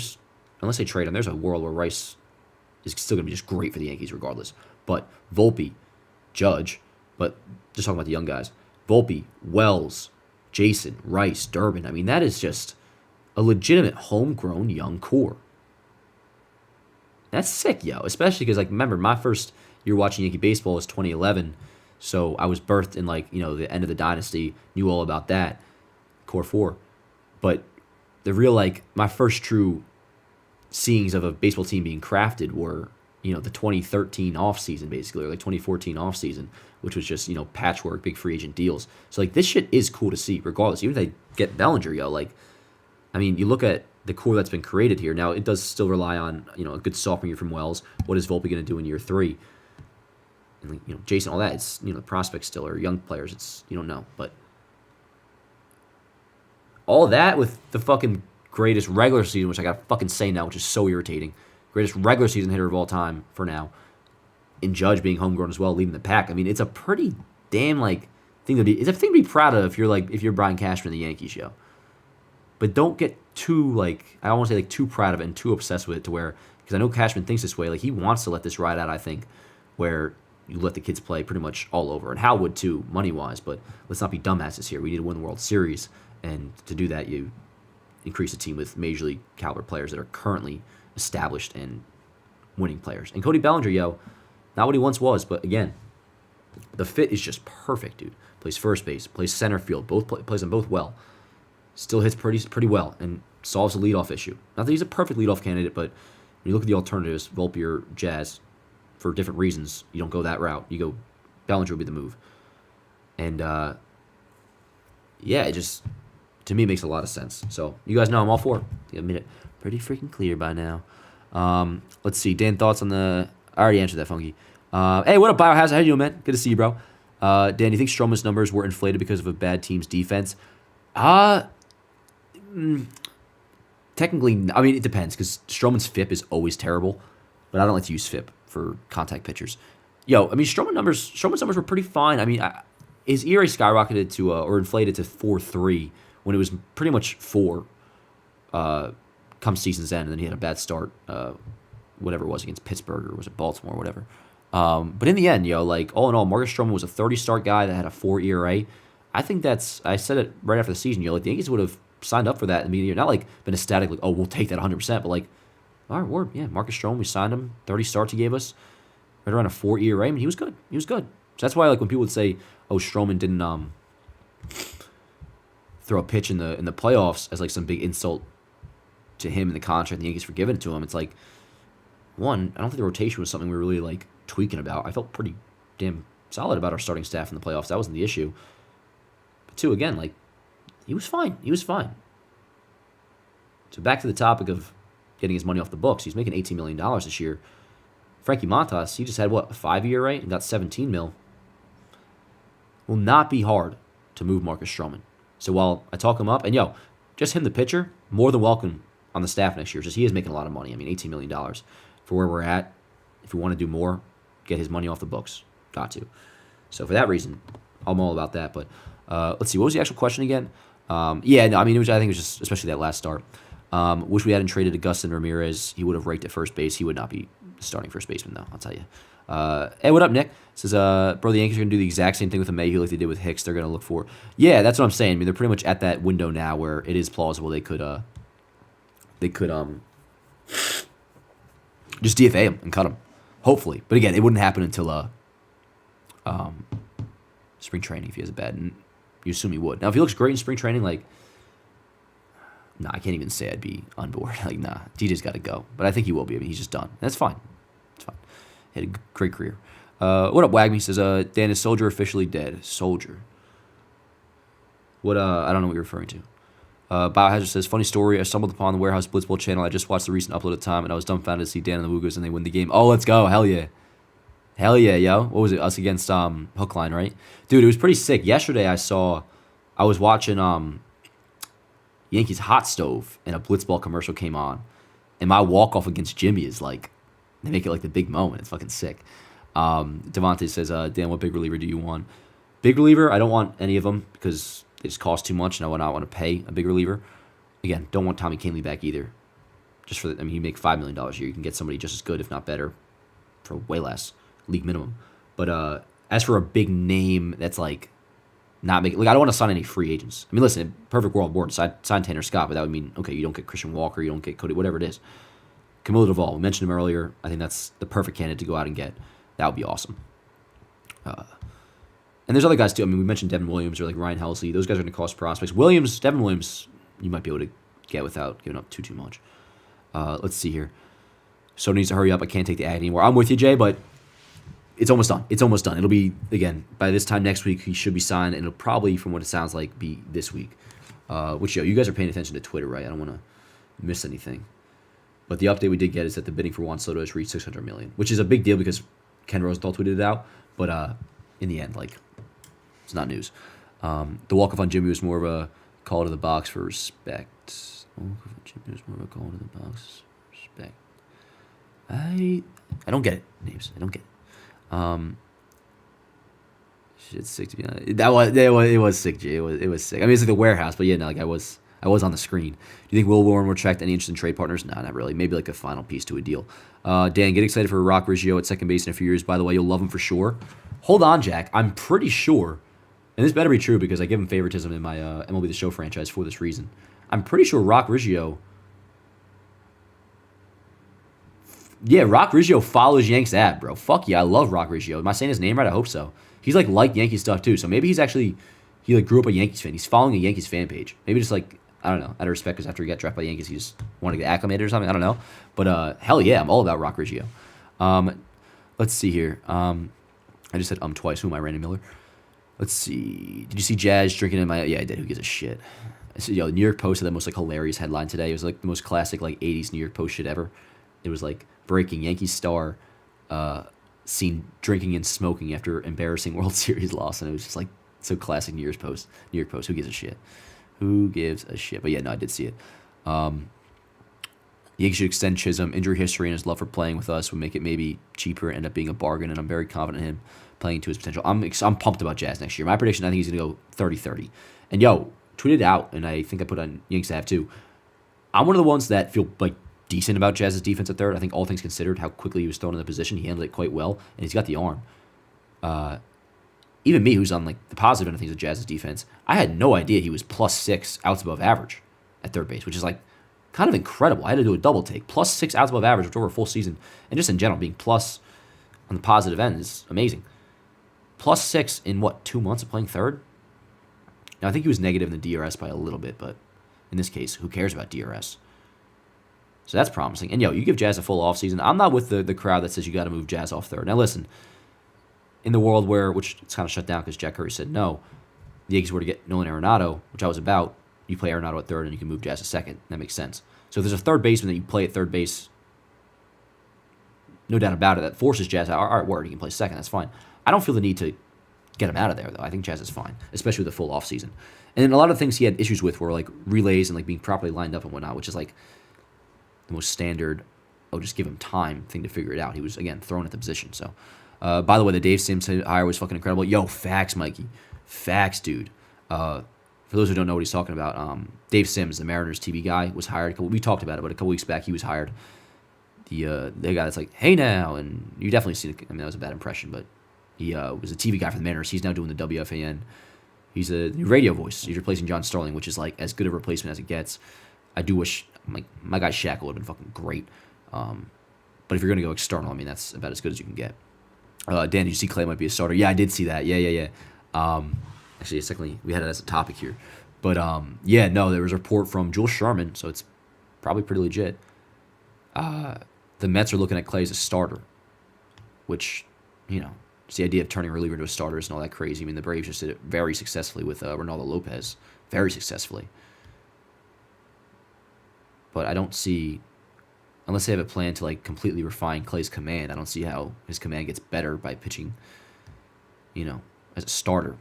unless they trade him, there's a world where Rice is still going to be just great for the Yankees regardless. But Volpe, Judge, but just talking about the young guys, Volpe, Wells, Jason, Rice, Durbin. I mean, that is just a legitimate homegrown young core. That's sick, yo. Especially because, like, remember, my first year watching Yankee baseball was 2011. So I was birthed in, like, the end of the dynasty, knew all about that, core four. But the real, like, my first true seeings of a baseball team being crafted were, the 2013 offseason, basically, or like 2014 offseason, which was just, patchwork, big free agent deals. So, like, this shit is cool to see, regardless. Even if they get Bellinger, yo, like, I mean, you look at the core that's been created here. Now, it does still rely on, a good sophomore year from Wells. What is Volpe going to do in year 3? And, Jason, all that, it's, the prospects still are young players. It's, you don't know. But all that with the fucking greatest regular season, which I got to fucking say now, which is so irritating. Greatest regular season hitter of all time for now. And Judge being homegrown as well, leading the pack. I mean, it's a pretty damn, thing to be. It's a thing to be proud of if you're Brian Cashman in the Yankees show. But don't get too, I don't want to say, too proud of it and too obsessed with it to where, because I know Cashman thinks this way, he wants to let this ride out, I think, where you let the kids play pretty much all over. And Hal would too, money-wise, but let's not be dumbasses here. We need to win the World Series, and to do that, you increase the team with major league caliber players that are currently established and winning players. And Cody Bellinger, yo, not what he once was, but again, the fit is just perfect, dude. Plays first base, plays center field, plays them both well. Still hits pretty well and solves the leadoff issue. Not that he's a perfect leadoff candidate, but when you look at the alternatives, Volpe or Jazz, for different reasons, you don't go that route. You go Bellinger would be the move. And it just, to me, makes a lot of sense. So you guys know I'm all for it. I made it pretty freaking clear by now. Let's see. Dan, thoughts on the... I already answered that, Funky. Hey, what up, Biohazard? How you doing, man? Good to see you, bro. Dan, you think Stroman's numbers were inflated because of a bad team's defense? Technically, I mean, it depends, because Stroman's FIP is always terrible, but I don't like to use FIP for contact pitchers. Yo, I mean, Stroman's numbers were pretty fine. I mean, his ERA skyrocketed to or inflated to 4.3 when it was pretty much 4 come season's end, and then he had a bad start, whatever it was, against Pittsburgh or was it Baltimore or whatever. But in the end, yo, like all in all, Marcus Stroman was a 30-start guy that had a 4 ERA. I think I said it right after the season, yo, like the Yankees would have signed up for that in the media, not like been ecstatic, like, oh, we'll take that 100%, but like, all right, word, yeah, Marcus Stroman, we signed him, 30 starts he gave us, right around a 4 ERA. I mean, he was good. He was good. So that's why, like, when people would say, oh, Stroman didn't throw a pitch in the playoffs as like some big insult to him in the contract, and the Yankees for giving it to him. It's like, one, I don't think the rotation was something we were really like tweaking about. I felt pretty damn solid about our starting staff in the playoffs. That wasn't the issue. But two, again, like, he was fine. He was fine. So back to the topic of getting his money off the books. He's making $18 million this year. Frankie Montas, he just had, what, a 5 ERA and got 17 mil. Will not be hard to move Marcus Stroman. So while I talk him up, and yo, just him, the pitcher, more than welcome on the staff next year. Just he is making a lot of money. I mean, $18 million for where we're at. If we want to do more, get his money off the books. Got to. So for that reason, I'm all about that. But let's see, what was the actual question again? Yeah, no, I mean, I think it was just, especially that last start. Wish we hadn't traded Augustin Ramirez. He would have raked at first base. He would not be starting first baseman, though, I'll tell you. Hey, what up, Nick? Says, bro, the Yankees are going to do the exact same thing with Mayhew like they did with Hicks. They're going to look for. Yeah, that's what I'm saying. I mean, they're pretty much at that window now where it is plausible they could just DFA him and cut him, hopefully. But again, it wouldn't happen until spring training if he has a bad. And you assume he would. Now, if he looks great in spring training, like, nah, I can't even say I'd be on board. Like, nah, DJ's got to go. But I think he will be. I mean, he's just done. That's fine. It's fine. He had a great career. What up, Wagme? Says, Dan, is Soldier officially dead? Soldier. What, I don't know what you're referring to. Biohazard says, funny story. I stumbled upon the Warehouse Blitzball channel. I just watched the recent upload of time, and I was dumbfounded to see Dan and the Woogers, and they win the game. Oh, let's go. Hell yeah. Hell yeah, yo. What was it? Us against Hookline, right? Dude, it was pretty sick. Yesterday I was watching Yankees Hot Stove, and a Blitzball commercial came on. And my walk-off against Jimmy is like, they make it like the big moment. It's fucking sick. Devontae says, Dan, what big reliever do you want? Big reliever, I don't want any of them because they just cost too much, and I would not want to pay a big reliever. Again, don't want Tommy Kahnle back either. Just for, you make $5 million a year. You can get somebody just as good, if not better, for way less, league minimum. But as for a big name that's like not making, like, I don't want to sign any free agents. I mean, listen, perfect world board, sign Tanner Scott, but that would mean, okay, you don't get Christian Walker, you don't get Cody, whatever it is. Camilo Duvall, we mentioned him earlier. I think that's the perfect candidate to go out and get. That would be awesome. And there's other guys too. I mean, we mentioned Devin Williams or like Ryan Helsley. Those guys are going to cost prospects. Devin Williams, you might be able to get without giving up too much. Let's see here. Soto needs to hurry up. I can't take the ag anymore. I'm with you, Jay, but it's almost done. It's almost done. It'll be, again, by this time next week, he should be signed, and it'll probably, from what it sounds like, be this week. Which, you guys are paying attention to Twitter, right? I don't want to miss anything. But the update we did get is that the bidding for Juan Soto has reached $600 million, which is a big deal because Ken Rosenthal tweeted it out. But in the end, like, it's not news. The walk-off on Jimmy was more of a call to the box for respect. Walk-off on Jimmy was more of a call to the box for respect. I don't get it, names. I don't get it. Shit's sick to be honest. It was sick, G. It was sick. I mean, it's like the warehouse, but yeah, no, like I was on the screen. Do you think Will Warren will attract any interesting trade partners? No, not really. Maybe like a final piece to a deal. Dan, get excited for Rock Riggio at second base in a few years. By the way, you'll love him for sure. Hold on, Jack. I'm pretty sure, and this better be true because I give him favoritism in my MLB The Show franchise for this reason. I'm pretty sure Rock Riggio. Yeah, Rock Riggio follows Yanks ad, bro. Fuck yeah, I love Rock Riggio. Am I saying his name right? I hope so. He's like Yankee stuff too. So maybe he's actually, he like grew up a Yankees fan. He's following a Yankees fan page. Maybe just like, I don't know, out of respect because after he got drafted by the Yankees, he just wanted to get acclimated or something. I don't know. But hell yeah, I'm all about Rock Riggio. Let's see here. I just said twice. Who am I, Randy Miller? Let's see. Did you see Jazz drinking in my... Yeah, I did. Who gives a shit? The New York Post had the most like hilarious headline today. It was like the most classic like 80s New York Post shit ever. It was like, breaking Yankees star seen drinking and smoking after embarrassing World Series loss. And it was just like so classic New York Post. Who gives a shit? Who gives a shit? But yeah, no, I did see it. The Yankees should extend Chisholm. Injury history and his love for playing with us would make it maybe cheaper and end up being a bargain, and I'm very confident in him playing to his potential. I'm pumped about Jazz next year. My prediction, I think he's going to go 30-30. And, tweet it out, and I think I put on Yankees Ave too. I'm one of the ones that feel like decent about Jazz's defense at third. I think all things considered, how quickly he was thrown in the position, he handled it quite well, and he's got the arm. Even me, who's on like the positive end of things with Jazz's defense, I had no idea he was +6 outs above average at third base, which is like kind of incredible. I had to do a double take. +6 outs above average, which over a full season, and just in general, being plus on the positive end is amazing. +6 in 2 months of playing third? Now, I think he was negative in the DRS by a little bit, but in this case, who cares about DRS? So that's promising. And, you give Jazz a full offseason. I'm not with the crowd that says you got to move Jazz off third. Now, listen, in the world where, which it's kind of shut down because Jack Curry said no, the Yankees were to get Nolan Arenado, which I was about, you play Arenado at third and you can move Jazz to second. That makes sense. So if there's a third baseman that you play at third base, no doubt about it, that forces Jazz out. All right, word, he can play second. That's fine. I don't feel the need to get him out of there, though. I think Jazz is fine, especially with the full offseason. And then a lot of things he had issues with were like relays and like being properly lined up and whatnot, which is like the most standard, just give him time thing to figure it out. He was, again, thrown at the position. So, by the way, the Dave Sims hire was fucking incredible. Facts, Mikey. Facts, dude. For those who don't know what he's talking about, Dave Sims, the Mariners TV guy, was hired. We talked about it, but a couple weeks back he was hired. The guy that's like, hey now, and you definitely see that was a bad impression, but he was a TV guy for the Mariners. He's now doing the WFAN. He's a radio voice. He's replacing John Sterling, which is like as good a replacement as it gets. I do wish my guy Shaq would have been fucking great. But if you're gonna go external, that's about as good as you can get. Dan, did you see Clay might be a starter? Yeah, I did see that. Yeah. Actually, secondly, we had it as a topic here. But there was a report from Jules Sherman, so it's probably pretty legit. The Mets are looking at Clay as a starter, which, it's the idea of turning a reliever into a starter isn't all that crazy. The Braves just did it very successfully with Ronaldo Lopez. Very successfully. But I don't see, unless they have a plan to like completely refine Clay's command, I don't see how his command gets better by pitching, as a starter.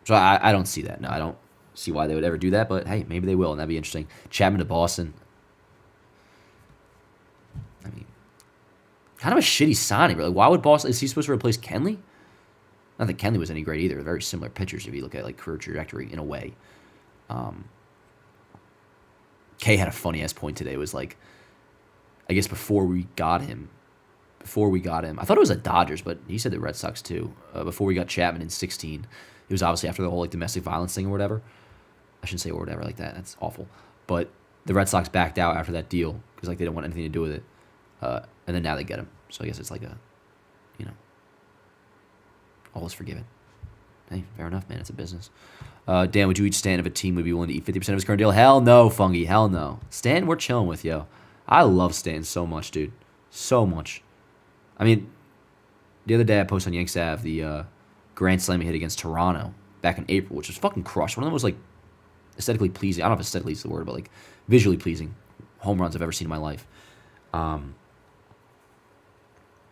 So I don't see that. No, I don't see why they would ever do that, but hey, maybe they will, and that'd be interesting. Chapman to Boston. Kind of a shitty signing, really. Why would Boston, is he supposed to replace Kahnle? Not that Kahnle was any great either. They're very similar pitchers if you look at like career trajectory in a way. Kay had a funny ass point today. It was like, I guess before we got him, I thought it was the Dodgers, but he said the Red Sox too. Before we got Chapman in 2016, it was obviously after the whole like domestic violence thing or whatever. I shouldn't say or whatever like that. That's awful. But the Red Sox backed out after that deal because like they didn't want anything to do with it. And then now they get him. So I guess it's like all is forgiven. Hey, fair enough, man. It's a business. Dan, would you eat Stan if a team would be willing to eat 50% of his current deal? Hell no, Fungi. Hell no. Stan, we're chilling with, yo. I love Stan so much, dude. So much. The other day I posted on Yankees Ave the grand slam he hit against Toronto back in April, which was fucking crushed. One of the most, like, aesthetically pleasing. I don't know if aesthetically is the word, but, like, visually pleasing home runs I've ever seen in my life. The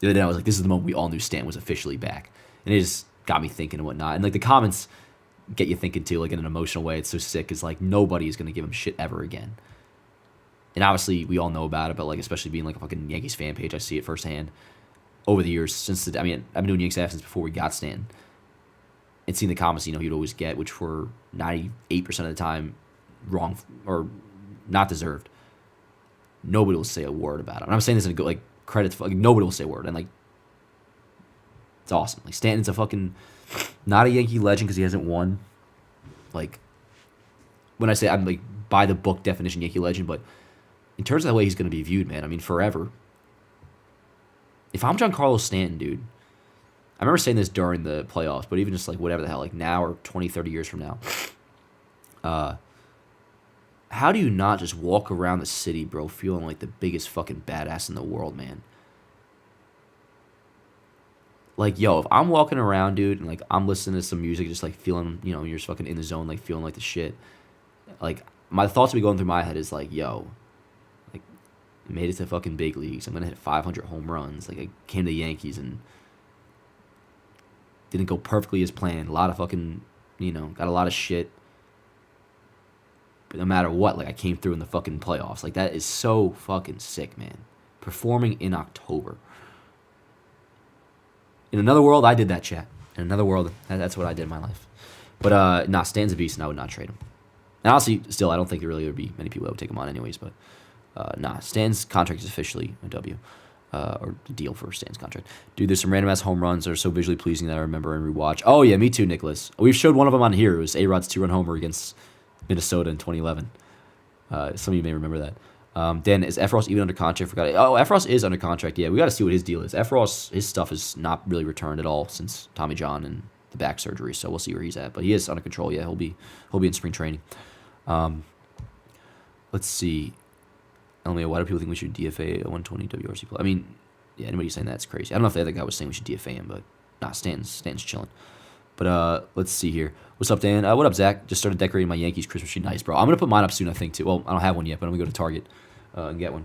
other day I was like, this is the moment we all knew Stan was officially back. And it just got me thinking and whatnot. And, like, the comments get you thinking, too, like, in an emotional way. It's so sick. It's like, nobody is going to give him shit ever again. And obviously, we all know about it, but, like, especially being, like, a fucking Yankees fan page, I see it firsthand over the years. I've been doing Yankees Ave since before we got Stan. And seeing the comments, he'd always get, which were 98% of the time wrong or not deserved. Nobody will say a word about it. And I'm saying this in a good, like, credit to, like, nobody will say a word. And, like, it's awesome. Like, Stanton's a fucking, not a Yankee legend because he hasn't won. Like, when I say I'm, like, by the book definition Yankee legend, but in terms of the way he's going to be viewed, man, forever. If I'm Giancarlo Stanton, dude, I remember saying this during the playoffs, but even just, like, whatever the hell, like, now or 20, 30 years from now, how do you not just walk around the city, bro, feeling like the biggest fucking badass in the world, man? Like, yo, if I'm walking around, dude, and, like, I'm listening to some music, just, like, feeling, you're just fucking in the zone, like, feeling like the shit. Like, my thoughts be going through my head is, like, yo, like, I made it to fucking big leagues. I'm going to hit 500 home runs. Like, I came to the Yankees and didn't go perfectly as planned. A lot of fucking, got a lot of shit. no matter what, like I came through in the fucking playoffs. Like that is so fucking sick, man. Performing in October. In another world, I did that, chat. In another world, that's what I did in my life. But nah, Stan's a beast, and I would not trade him. And honestly, still, I don't think there really would be many people that would take him on anyways. But nah, Stan's contract is officially a W. Or a deal for Stan's contract. Dude, there's some random ass home runs that are so visually pleasing that I remember and rewatch. Oh yeah, me too, Nicholas. We've showed one of them on here. It was A-Rod's 2-run homer against Minnesota in 2011. Some of you may remember that. Dan, is Efros even under contract? Forgot it. Oh, Efros is under contract. Yeah, we got to see what his deal is. Efros, his stuff is not really returned at all since Tommy John and the back surgery. So we'll see where he's at. But he is under control. Yeah, he'll be in spring training. Let's see. Elmia, why do people think we should DFA a 120 WRC player? I mean, yeah, anybody saying that's crazy. I don't know if the other guy was saying we should DFA him, but nah, Stan's chilling. But let's see here. What's up, Dan? What up, Zach? Just started decorating my Yankees Christmas tree. Nice, bro. I'm gonna put mine up soon, I think, too. Well, I don't have one yet, but I'm gonna go to Target and get one.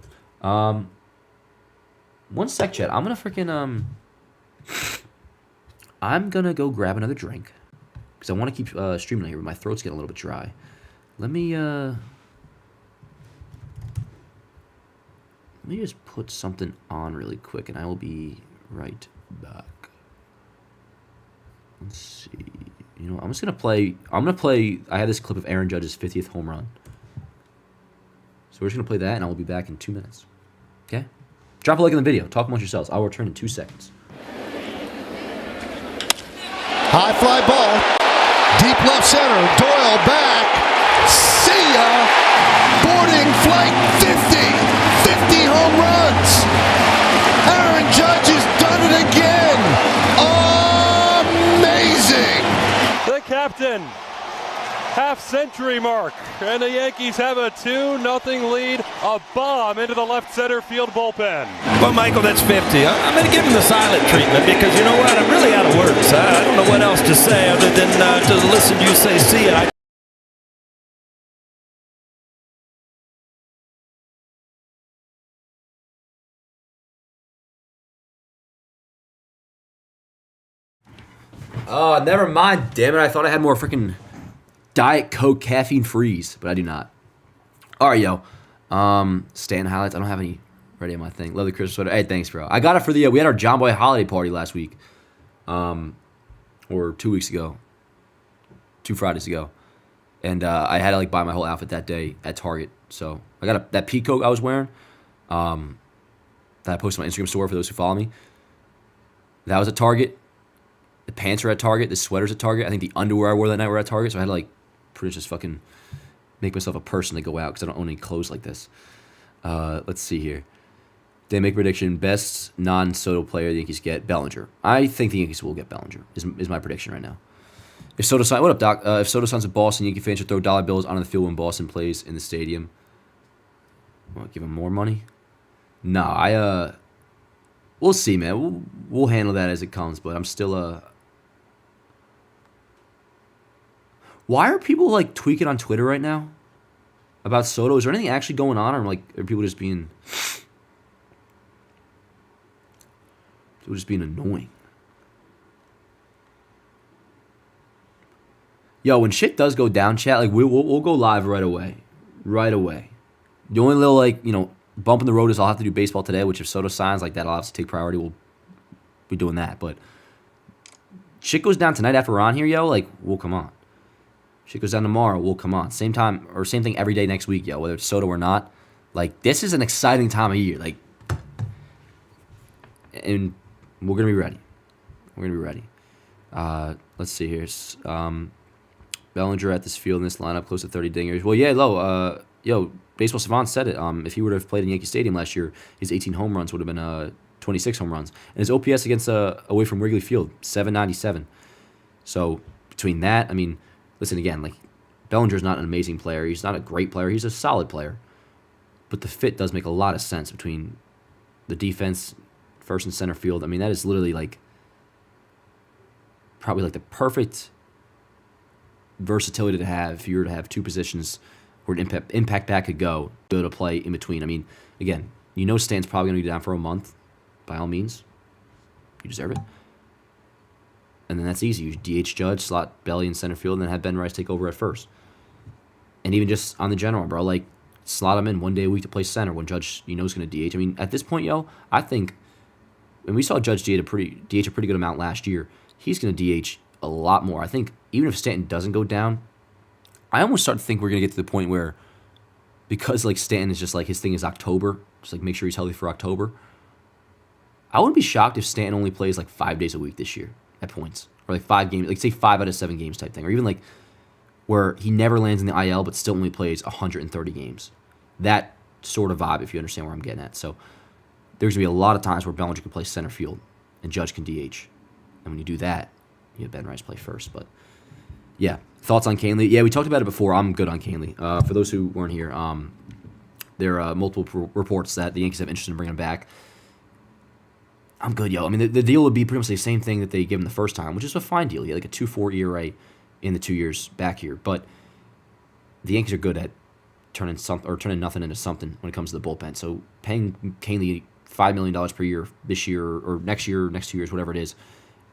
One sec, chat. I'm gonna freaking I'm gonna go grab another drink because I want to keep streaming here, but my throat's getting a little bit dry. Let me just put something on really quick, and I will be right back. Let's see. You know, I'm gonna play. I have this clip of Aaron Judge's 50th home run. So we're just gonna play that, and I will be back in 2 minutes. Okay? Drop a like in the video. Talk amongst yourselves. I will return in 2 seconds. High fly ball, deep left center. Doyle back. See ya. Boarding flight 50 home runs. Aaron Judge has done it again. Amazing. The captain, half-century mark, and the Yankees have a 2-0 lead. A bomb into the left center field bullpen. Well, Michael, that's 50. I'm going to give him the silent treatment because you know what? I'm really out of words. I don't know what else to say other than to listen to you say, see it. Oh, never mind. Damn it. I thought I had more freaking Diet Coke caffeine freeze, but I do not. All right, yo. Stan highlights. I don't have any ready on my thing. Love the Christmas sweater. Hey, thanks, bro. I got it for we had our John Boy holiday party last week. Or 2 weeks ago. 2 Fridays ago. And I had to buy my whole outfit that day at Target. So I got that peacoat I was wearing. That I posted on my Instagram store for those who follow me. That was at Target. The pants are at Target. The sweater's at Target. I think the underwear I wore that night were at Target. So I had to pretty much just fucking make myself a person to go out because I don't own any clothes like this. Let's see here. They make a prediction. Best non-Soto player the Yankees get, Bellinger. I think the Yankees will get Bellinger, is my prediction right now. If Soto signs, what up, Doc? If Soto signs a Boston, Yankee fans should throw dollar bills onto the field when Boston plays in the stadium. Want to give him more money? No, we'll see, man. We'll handle that as it comes, but I'm still Why are people tweaking on Twitter right now about Soto? Is there anything actually going on, or are people just being annoying? Yo, when shit does go down, chat, we'll go live right away, The only little bump in the road is I'll have to do baseball today, which if Soto signs that, I'll have to take priority. We'll be doing that, but shit goes down tonight after we're on here, yo. We'll come on. Shit goes down tomorrow, we'll come on. Same time or same thing every day next week, yo. Whether it's Soto or not, this is an exciting time of year, and we're gonna be ready. Let's see here. Bellinger at this field in this lineup, close to 30 dingers. Well, yeah, yo, Baseball Savant said it. If he would have played in Yankee Stadium last year, his 18 home runs would have been 26 home runs, and his OPS against away from Wrigley Field, 797. So between that, I mean. Listen, again, Bellinger's not an amazing player. He's not a great player. He's a solid player. But the fit does make a lot of sense between the defense, first and center field. I mean, that is literally, probably, the perfect versatility to have if you were to have two positions where an impact back could go, be able to play in between. I mean, again, Stan's probably going to be down for a month, by all means. You deserve it. And then that's easy. You DH Judge, slot Belly in center field, and then have Ben Rice take over at first. And even just on the general, bro, like, slot him in one day a week to play center when Judge, is going to DH. I mean, at this point, I think, and we saw Judge DH a pretty good amount last year, he's going to DH a lot more. I think even if Stanton doesn't go down, I almost start to think we're going to get to the point where, because, like, Stanton is just, like, his thing is October, just, like, make sure he's healthy for October, I wouldn't be shocked if Stanton only plays, like, 5 days a week this year at points. Or, like, 5 games, like, say 5 out of 7 games type thing. Or even, like, where he never lands in the IL but still only plays 130 games. That sort of vibe, if you understand where I'm getting at. So there's going to be a lot of times where Bellinger can play center field and Judge can DH. And when you do that, you have Ben Rice play first. But, yeah, thoughts on Kahnle? Yeah, we talked about it before. I'm good on Kahnle. For those who weren't here, there are multiple reports that the Yankees have interest in bringing him back. I'm good, yo. I mean, the deal would be pretty much the same thing that they gave him the first time, which is a fine deal. He had like a 2.4 ERA in the 2 years back here. But the Yankees are good at turning nothing into something when it comes to the bullpen. So paying Kahnle $5 million per year this year or next 2 years, whatever it is,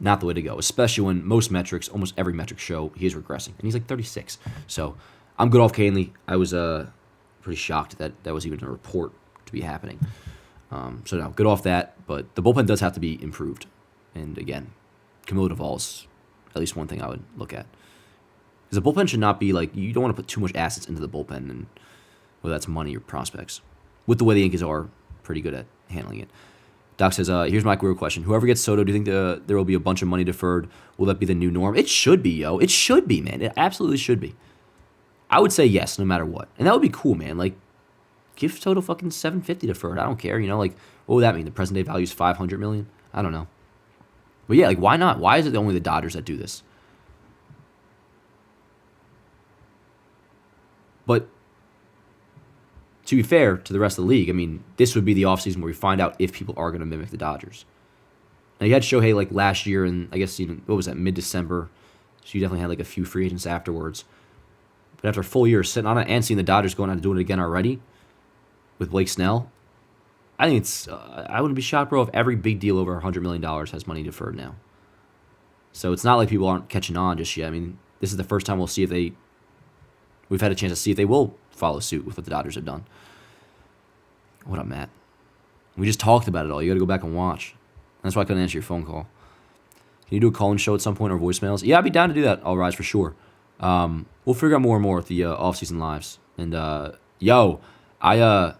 not the way to go, especially when most metrics, almost every metric show he is regressing. And he's like 36. So I'm good off Kahnle. I was pretty shocked that was even a report to be happening. So no, good off that. But the bullpen does have to be improved. And again, Camilo Duvall's at least one thing I would look at. Because the bullpen should not be like, you don't want to put too much assets into the bullpen, and whether that's money or prospects. With the way the Yankees are pretty good at handling it. Doc says, here's my real question. Whoever gets Soto, do you think there will be a bunch of money deferred? Will that be the new norm? It should be, yo. It should be, man. It absolutely should be. I would say yes, no matter what. And that would be cool, man. Like, give Soto fucking $750 deferred. I don't care. Like, what would that mean? The present day value is $500 million? I don't know. But yeah, like, why not? Why is it only the Dodgers that do this? But to be fair to the rest of the league, I mean, this would be the offseason where we find out if people are going to mimic the Dodgers. Now, you had Shohei like last year, and I guess even, what was that, mid-December? So you definitely had like a few free agents afterwards. But after a full year sitting on it and seeing the Dodgers going out and doing it again already with Blake Snell, I think it's, I wouldn't be shocked, bro, if every big deal over $100 million has money deferred now. So it's not like people aren't catching on just yet. I mean, this is the first time we'll see if we've had a chance to see if they will follow suit with what the Dodgers have done. What up, Matt? We just talked about it all. You got to go back and watch. That's why I couldn't answer your phone call. Can you do a call-in show at some point or voicemails? Yeah, I'd be down to do that, All Rise, for sure. We'll figure out more and more with the off-season lives. And, I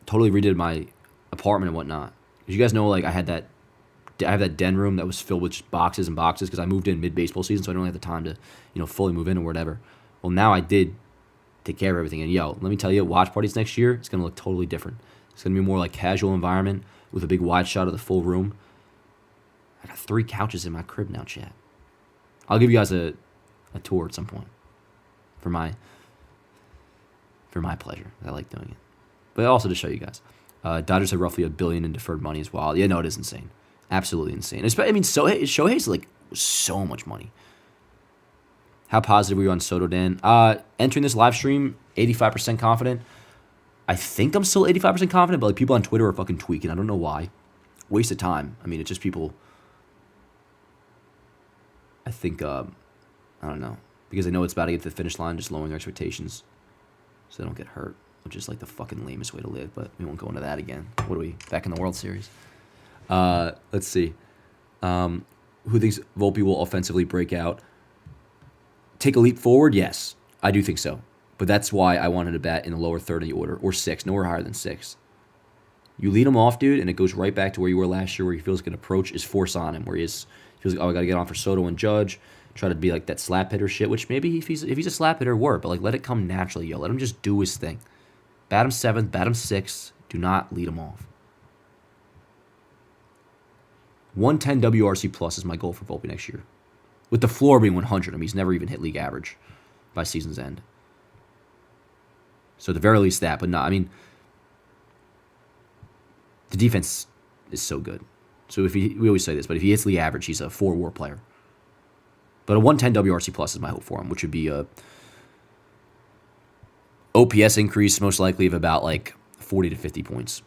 totally redid my apartment and whatnot. Because you guys know, like, I have that den room that was filled with just boxes and boxes because I moved in mid-baseball season, so I don't have the time to, fully move in or whatever. Well, now I did take care of everything. And, let me tell you, watch parties next year, it's going to look totally different. It's going to be more like casual environment with a big wide shot of the full room. I got 3 couches in my crib now, chat. I'll give you guys a tour at some point for my pleasure. I like doing it. But also to show you guys. Dodgers have roughly $1 billion in deferred money as well. Yeah, no, it is insane. Absolutely insane. I mean, Shohei's like so much money. How positive were you on Soto, Dan? Entering this live stream, 85% confident. I think I'm still 85% confident, but like people on Twitter are fucking tweaking. I don't know why. Waste of time. I mean, it's just people. I think, I don't know. Because they know it's about to get to the finish line, just lowering their expectations so they don't get hurt, which is like the fucking lamest way to live, but we won't go into that again. What are we, back in the World Series? Let's see. Who thinks Volpe will offensively break out? Take a leap forward? Yes, I do think so. But that's why I wanted to bat in the lower third of the order, or 6, nowhere higher than 6. You lead him off, dude, and it goes right back to where you were last year, where he feels like an approach is force on him, where he feels like, I got to get on for Soto and Judge, try to be like that slap hitter shit, which maybe if he's a slap hitter, work, but like let it come naturally, yo. Let him just do his thing. Bat him 7th, bat him 6th. Do not lead him off. 110 WRC plus is my goal for Volpe next year. With the floor being 100. I mean, he's never even hit league average by season's end. So at the very least that, but no, I mean, the defense is so good. So we always say this, but if he hits league average, he's a 4-WAR player. But a 110 WRC plus is my hope for him, which would be a OPS increase most likely of about like 40 to 50 points.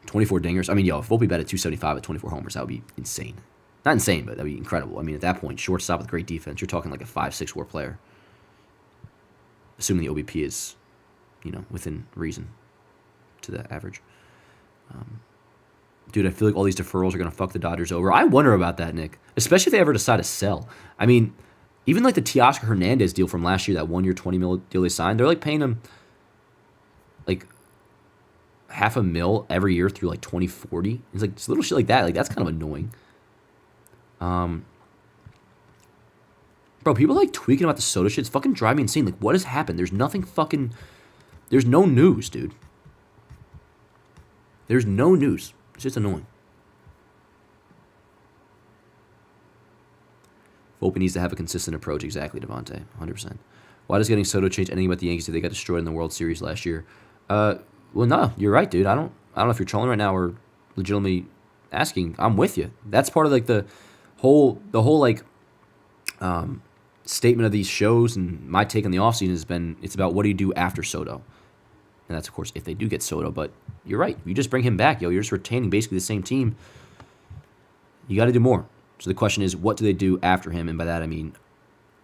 24 dingers. I mean, if Volpe bet at 275 at 24 homers, that would be insane. Not insane, but that would be incredible. I mean, at that point, shortstop with great defense, you're talking like a 5-6 WAR player. assuming the OBP is, within reason to the average. Dude, I feel like all these deferrals are going to fuck the Dodgers over. I wonder about that, Nick, especially if they ever decide to sell. I mean, even like the Teoscar Hernandez deal from last year, that 1 year, $20 million deal they signed, they're like paying him like $500,000 every year through like 2040. It's like just little shit like that. Like, that's kind of annoying. Bro, people like tweaking about the Soto shit. It's fucking driving me insane. Like, what has happened? There's nothing fucking... There's no news, dude. There's no news. It's just annoying. Volpe needs to have a consistent approach. Exactly, Devontae. 100%. Why does getting Soto change anything about the Yankees if they got destroyed in the World Series last year? Well, no, you're right, dude. I don't know if you're trolling right now or legitimately asking. I'm with you. That's part of like the whole like statement of these shows, and my take on the offseason has been it's about what do you do after Soto. And that's, of course, if they do get Soto. But you're right. You just bring him back, yo. You're just retaining basically the same team. You got to do more. So the question is, what do they do after him? And by that, I mean,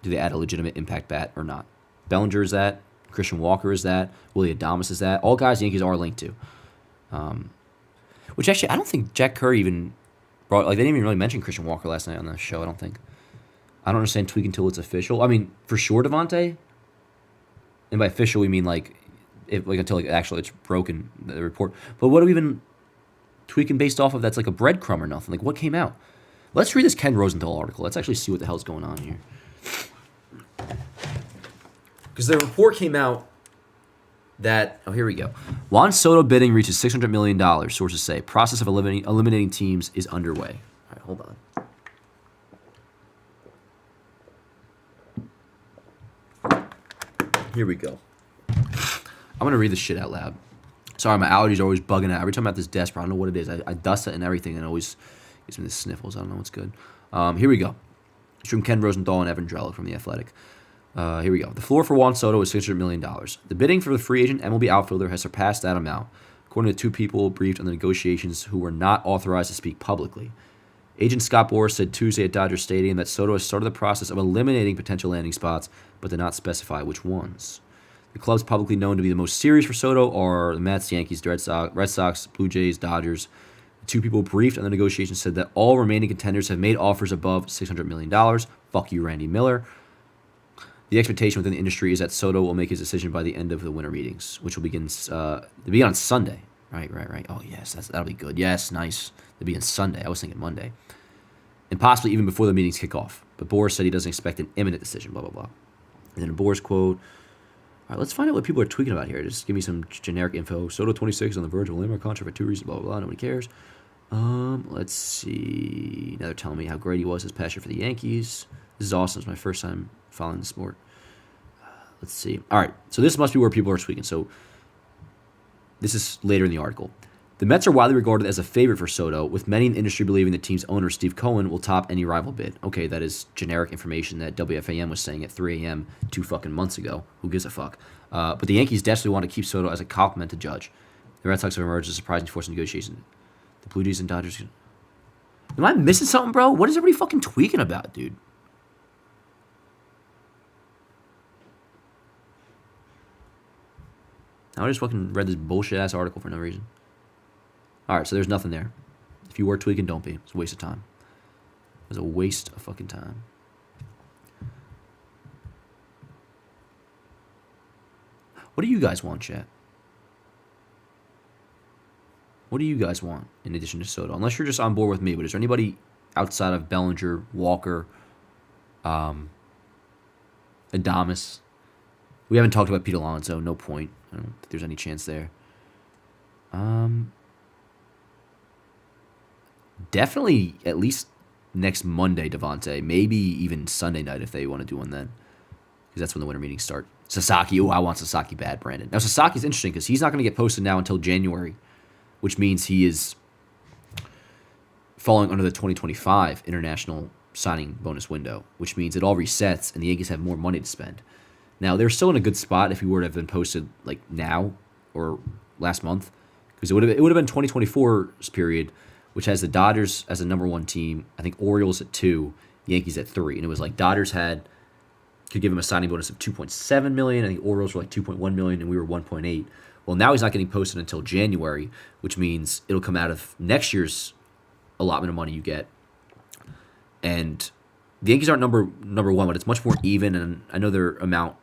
do they add a legitimate impact bat or not? Bellinger is that. Christian Walker is that. Willie Adames is that. All guys the Yankees are linked to. Which actually, I don't think Jack Curry even brought... Like, they didn't even really mention Christian Walker last night on the show, I don't think. I don't understand tweak until it's official. I mean, for sure, Devontae. And by official, we mean, like... until actually it's broken, the report. But what are we even tweaking based off of that's like a breadcrumb or nothing? Like, what came out? Let's read this Ken Rosenthal article. Let's actually see what the hell's going on here. Because the report came out that... Oh, here we go. Juan Soto bidding reaches $600 million, sources say. Process of eliminating teams is underway. All right, hold on. Here we go. I'm going to read this shit out loud. Sorry, my allergies are always bugging out. Every time I'm at this desk, bro, I don't know what it is. I dust it and everything, and it always gives me the sniffles. I don't know what's good. Here we go. It's from Ken Rosenthal and Evan Drellick from The Athletic. Here we go. The floor for Juan Soto is $600 million. The bidding for the free agent MLB outfielder has surpassed that amount, according to two people briefed on the negotiations who were not authorized to speak publicly. Agent Scott Boras said Tuesday at Dodger Stadium that Soto has started the process of eliminating potential landing spots, but did not specify which ones. The clubs publicly known to be the most serious for Soto are the Mets, Yankees, Red Sox, Blue Jays, Dodgers. The two people briefed on the negotiations said that all remaining contenders have made offers above $600 million. Fuck you, Randy Miller. The expectation within the industry is that Soto will make his decision by the end of the winter meetings, which will begin on Sunday. Right. Oh, yes, that'll be good. Yes, nice. They'll begin Sunday. I was thinking Monday. And possibly even before the meetings kick off. But Boras said he doesn't expect an imminent decision, blah, blah, blah. And then a Boras quote... All right, let's find out what people are tweaking about here. Just give me some generic info. Soto 26 on the verge of a landmark contract for 2 reasons, blah, blah, blah. Nobody cares. Let's see. Now they're telling me how great he was this past year for the Yankees. This is awesome. It's my first time following the sport. Let's see. All right, so this must be where people are tweaking. So this is later in the article. The Mets are widely regarded as a favorite for Soto, with many in the industry believing the team's owner, Steve Cohen, will top any rival bid. Okay, that is generic information that WFAN was saying at 3 a.m. 2 fucking months ago. Who gives a fuck? But the Yankees desperately want to keep Soto as a compliment to Judge. The Red Sox have emerged as a surprising force in negotiation. The Blue Jays and Dodgers... Am I missing something, bro? What is everybody fucking tweaking about, dude? I just fucking read this bullshit-ass article for no reason. All right, so there's nothing there. If you were tweaking, don't be. It's a waste of time. It was a waste of fucking time. What do you guys want, chat? What do you guys want in addition to Soto? Unless you're just on board with me, but is there anybody outside of Bellinger, Walker, Adames? We haven't talked about Pete Alonso. No point. I don't think there's any chance there. Definitely at least next Monday, Devontae. Maybe even Sunday night if they want to do one then. Because that's when the winter meetings start. Sasaki. Oh, I want Sasaki bad, Brandon. Now, Sasaki's interesting because he's not going to get posted now until January, which means he is falling under the 2025 international signing bonus window, which means it all resets and the Yankees have more money to spend. Now, they're still in a good spot if he were to have been posted like now or last month, because it would have been 2024's period, which has the Dodgers as the number 1 team. I think Orioles at 2, Yankees at 3, and it was like Dodgers had could give him a signing bonus of $2.7 million. I think Orioles were like $2.1 million, and we were $1.8. Well, now he's not getting posted until January, which means it'll come out of next year's allotment of money you get. And the Yankees aren't number one, but it's much more even, and I know their amount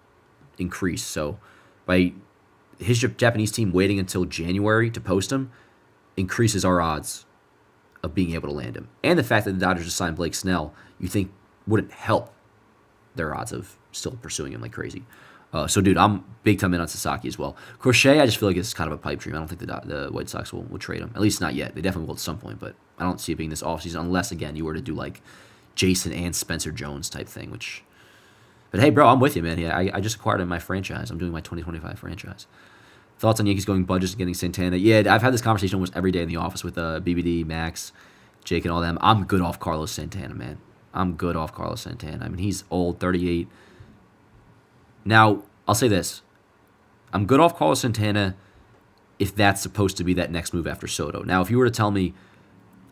increased. So by his Japanese team waiting until January to post him increases our odds of being able to land him. And the fact that the Dodgers just signed Blake Snell, you think wouldn't help their odds of still pursuing him like crazy. So, dude, I'm big time in on Sasaki as well. Crochet, I just feel like it's kind of a pipe dream. I don't think the White Sox will trade him. At least not yet. They definitely will at some point, but I don't see it being this offseason unless, again, you were to do like Jason and Spencer Jones type thing, which... But hey, bro, I'm with you, man. Yeah, I just acquired him in my franchise. I'm doing my 2025 franchise. Thoughts on Yankees going budgets and getting Santana? Yeah, I've had this conversation almost every day in the office with BBD, Max, Jake, and all them. I'm good off Carlos Santana, man. I'm good off Carlos Santana. I mean, he's old, 38. Now, I'll say this. I'm good off Carlos Santana if that's supposed to be that next move after Soto. Now, if you were to tell me,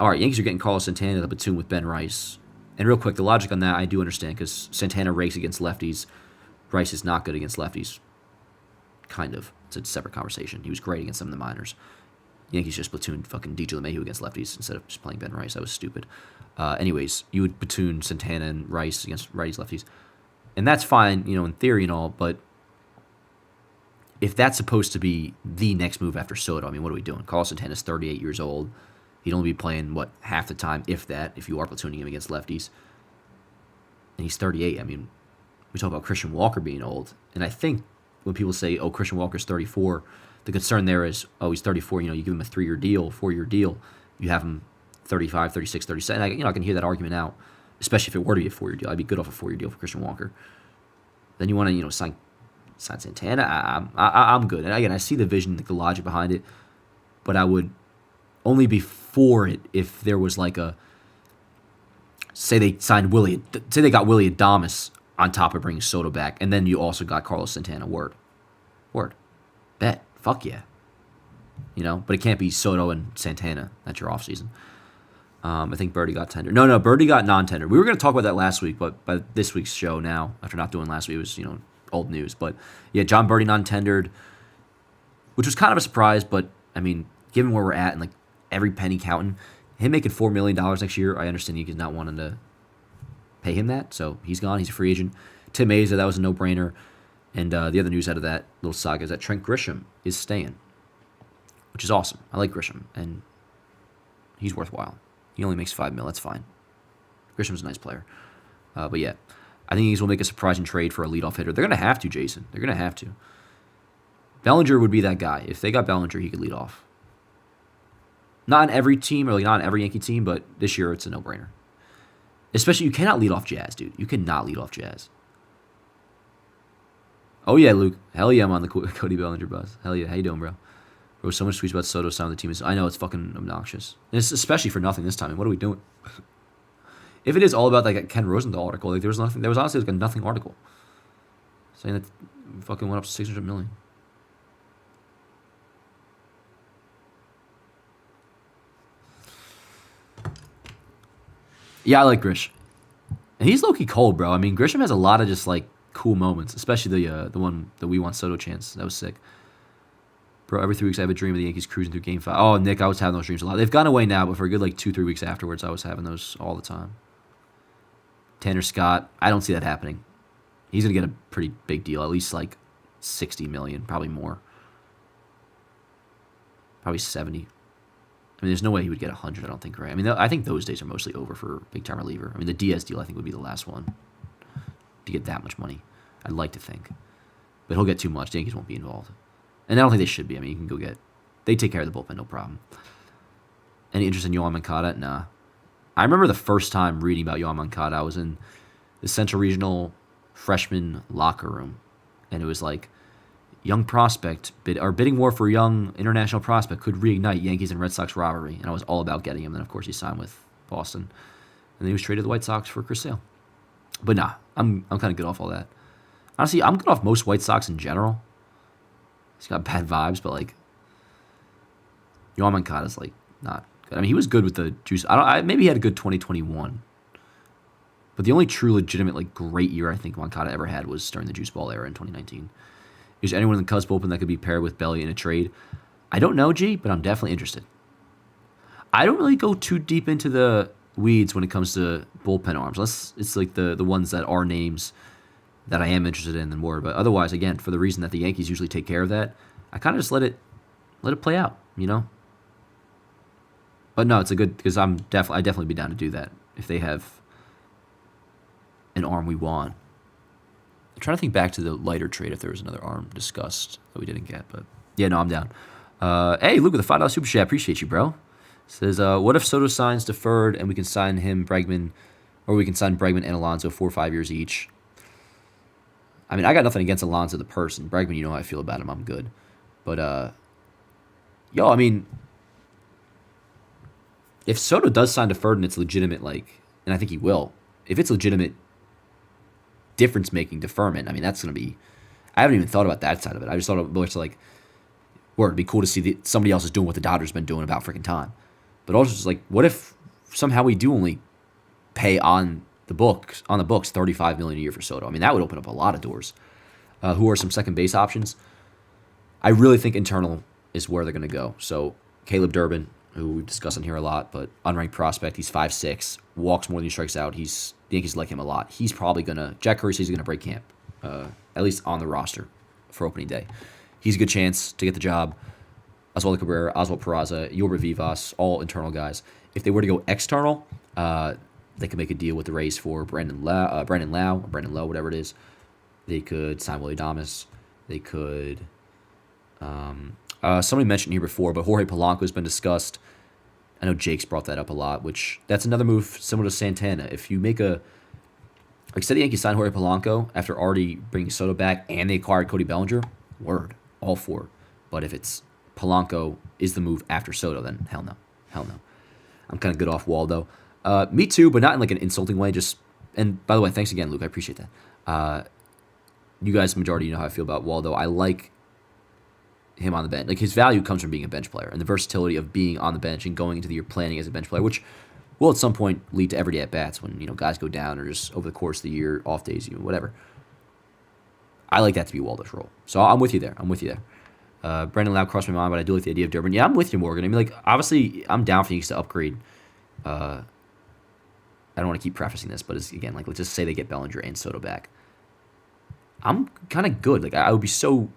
all right, Yankees are getting Carlos Santana the platoon with Ben Rice, and real quick, the logic on that I do understand because Santana rakes against lefties. Rice is not good against lefties. Kind of. It's a separate conversation. He was great against some of the minors. Yankees just platooned fucking DJ LeMahieu against lefties instead of just playing Ben Rice. That was stupid. Anyways, you would platoon Santana and Rice against righties, lefties. And that's fine, in theory and all, but if that's supposed to be the next move after Soto, I mean, what are we doing? Carlos Santana's 38 years old. He'd only be playing, half the time, if that, if you are platooning him against lefties. And he's 38. I mean, we talk about Christian Walker being old. And I think when people say, oh, Christian Walker's 34, the concern there is, oh, he's 34, you give him a 3-year deal, 4-year deal. You have him 35, 36, 37. I can hear that argument out, especially if it were to be a 4-year deal. I'd be good off a 4-year deal for Christian Walker. Then you want to, sign Santana. I'm good. And again, I see the vision, the logic behind it, but I would only be for it if there was like say they got Willie Adames on top of bringing Soto back, and then you also got Carlos Santana. Word. Bet. Fuck yeah. But it can't be Soto and Santana. That's your offseason. I think Birdie got tendered. No, Birdie got non-tendered. We were going to talk about that last week, but by this week's show now, after not doing last week, it was, old news. But yeah, John Birdie non-tendered, which was kind of a surprise, but I mean, given where we're at and like every penny counting, him making $4 million next year, I understand Yankees not wanting to pay him that, so he's gone. He's a free agent. Tim Asa, that was a no-brainer. And the other news out of that little saga is that Trent Grisham is staying, which is awesome. I like Grisham, and he's worthwhile. He only makes $5 million. That's fine. Grisham's a nice player. But yeah, I think Yankees will make a surprising trade for a leadoff hitter. They're going to have to, Jason. They're going to have to. Bellinger would be that guy. If they got Bellinger, he could lead off. Not on every team, or like not on every Yankee team, but this year it's a no-brainer. Especially, you cannot lead off Jazz, dude. You cannot lead off Jazz. Oh yeah, Luke. Hell yeah, I'm on the Cody Bellinger bus. Hell yeah. How you doing, bro? Bro, so much tweets about Soto signing the team. I know, it's fucking obnoxious. And it's especially for nothing this time. I mean, what are we doing? If it is all about like a Ken Rosenthal article, like there was honestly like a nothing article saying that fucking went up to $600 million. Yeah, I like Grish. And he's low-key cold, bro. I mean, Grisham has a lot of just like cool moments, especially the one that we want Soto chance. That was sick. Bro, every 3 weeks I have a dream of the Yankees cruising through Game 5. Oh, Nick, I was having those dreams a lot. They've gone away now, but for a good 2-3 weeks afterwards, I was having those all the time. Tanner Scott, I don't see that happening. He's going to get a pretty big deal, at least like $60 million, probably more. Probably 70. I mean, there's no way he would get 100, I don't think, right? I mean, I think those days are mostly over for big-time reliever. I mean, the Diaz deal, I think, would be the last one to get that much money. I'd like to think. But he'll get too much. The Yankees won't be involved. And I don't think they should be. I mean, you can go get... They take care of the bullpen, no problem. Any interest in Yohan Moncada? Nah. I remember the first time reading about Yohan Moncada, I was in the Central Regional freshman locker room. And it was like, young prospect, bidding war for young international prospect could reignite Yankees and Red Sox rivalry. And I was all about getting him. Then, of course, he signed with Boston. And then he was traded to the White Sox for Chris Sale. But nah, I'm kind of good off all that. Honestly, I'm good off most White Sox in general. He's got bad vibes, but like Yohan Moncada's like not good. I mean, he was good with the juice. Maybe he had a good 2021. But the only true legitimate like great year I think Moncada ever had was during the juice ball era in 2019. Is there anyone in the Cubs bullpen that could be paired with Belly in a trade? I don't know, G, but I'm definitely interested. I don't really go too deep into the weeds when it comes to bullpen arms. Unless it's like the ones that are names that I am interested in and more. But otherwise, again, for the reason that the Yankees usually take care of that, I kind of just let it play out, you know? But no, it's a good, because I'd definitely be down to do that if they have an arm we want. I'm trying to think back to the lighter trade if there was another arm discussed that we didn't get, but yeah, no, I'm down. Hey, Luke with a $5 super chat. Appreciate you, bro. Says, what if Soto signs deferred and we can sign him, Bregman, or we can sign Bregman and Alonso 4 or 5 years each? I mean, I got nothing against Alonso the person. Bregman, you know how I feel about him. I'm good. But, I mean, if Soto does sign deferred and it's legitimate, like, and I think he will, if it's legitimate difference-making deferment, I mean, that's going to be, I haven't even thought about that side of it. I just thought it was like, it'd be cool to see somebody else is doing what the Dodgers been doing about freaking time. But also just like, what if somehow we do only pay on the books $35 million a year for Soto? I mean, that would open up a lot of doors. Who are some second base options? I really think internal is where they're going to go. So Caleb Durbin, who we've discussed on here a lot, but unranked prospect, he's 5'6", walks more than he strikes out. The Yankees like him a lot. He's probably Jack Curry says he's gonna break camp, at least on the roster for opening day. He's a good chance to get the job. Oswaldo Cabrera, Oswald Peraza, Yorber Vivas, all internal guys. If they were to go external, they could make a deal with the Rays for Brandon Lowe, whatever it is. They could sign Willie Adames. They could. Somebody mentioned here before, but Jorge Polanco has been discussed. I know Jake's brought that up a lot, which that's another move similar to Santana. If you make say the Yankees signed Jorge Polanco after already bringing Soto back and they acquired Cody Bellinger, word, all for it. But if it's Polanco is the move after Soto, then hell no. I'm kind of good off Waldo. Me too, but not in like an insulting way. And by the way, thanks again, Luke. I appreciate that. You guys, majority, you know how I feel about Waldo. I like him on the bench. Like his value comes from being a bench player and the versatility of being on the bench and going into the year planning as a bench player, which will at some point lead to everyday at bats when guys go down or just over the course of the year, off days, whatever. I like that to be Waldo's role. So I'm with you there. Brandon Lowe crossed my mind, but I do like the idea of Durbin. Yeah, I'm with you, Morgan. I mean, like, obviously, I'm down for Yankees to upgrade. I don't want to keep prefacing this, but it's, again, like, let's just say they get Bellinger and Soto back. I'm kind of good. Like, I would be so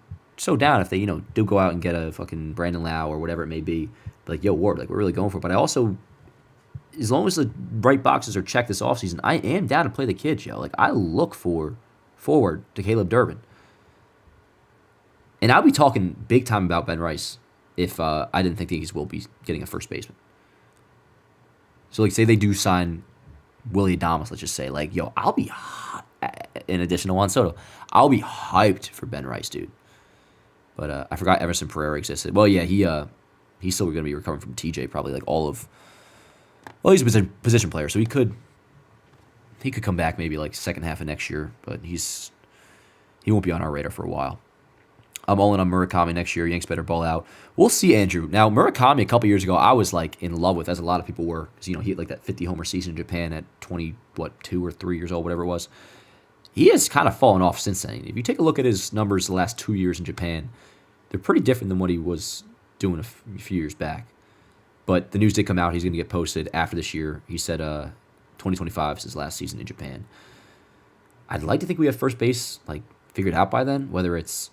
down if they, do go out and get a fucking Brandon Lowe or whatever it may be. Like, yo, Ward, like, we're really going for it. But I also, as long as the right boxes are checked this offseason, I am down to play the kids, yo. Like, I look forward to Caleb Durbin. And I'll be talking big time about Ben Rice if I didn't think the Yankees will be getting a first baseman. So, like, say they do sign Willie Adames, let's just say. Like, yo, I'll be in addition to Juan Soto, I'll be hyped for Ben Rice, dude. But I forgot Emerson Pereira existed. Well, yeah, he's still going to be recovering from TJ, probably like all of. Well, he's a position player, so he could come back maybe like second half of next year, but he won't be on our radar for a while. I'm all in on Murakami next year. Yanks better ball out. We'll see, Andrew. Now, Murakami a couple years ago, I was like in love with, as a lot of people were, because he hit like that 50 homer season in Japan at 2 or 3 years old, whatever it was. He has kind of fallen off since then. If you take a look at his numbers the last 2 years in Japan, they're pretty different than what he was doing a few years back. But the news did come out. He's going to get posted after this year. He said 2025 is his last season in Japan. I'd like to think we have first base like figured out by then, whether it's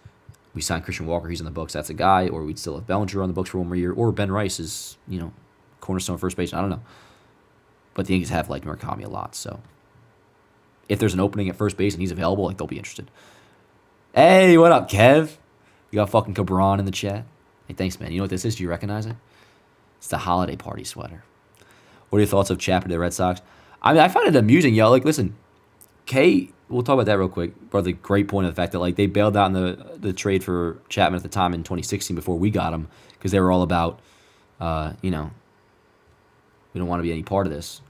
we sign Christian Walker, he's on the books, that's a guy, or we'd still have Bellinger on the books for one more year, or Ben Rice is, cornerstone first base. I don't know. But the Yankees have liked Murakami a lot, so if there's an opening at first base and he's available, like, they'll be interested. Hey, what up, Kev? You got fucking Cabron in the chat. Hey, thanks, man. You know what this is? Do you recognize it? It's the holiday party sweater. What are your thoughts of Chapman to the Red Sox? I mean, I find it amusing, yo. Like, listen, we'll talk about that real quick. But the great point of the fact that, like, they bailed out in the trade for Chapman at the time in 2016 before we got him because they were all about, we don't want to be any part of this.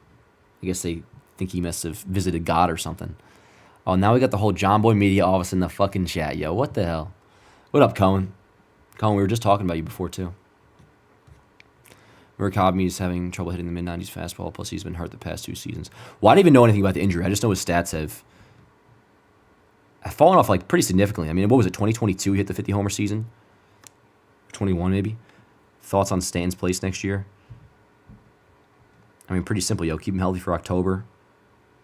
I guess they think he must have visited God or something. Oh, now we got the whole John Boy Media all of us in the fucking chat, yo. What the hell? What up, Cohen? Cohen, we were just talking about you before, too. Murakami is having trouble hitting the mid-90s fastball, plus he's been hurt the past 2 seasons. Well, I didn't even know anything about the injury. I just know his stats have fallen off like pretty significantly. I mean, what was it, 2022 he hit the 50-homer season? 21 maybe? Thoughts on Stanton's place next year? I mean, pretty simple, yo. Keep him healthy for October.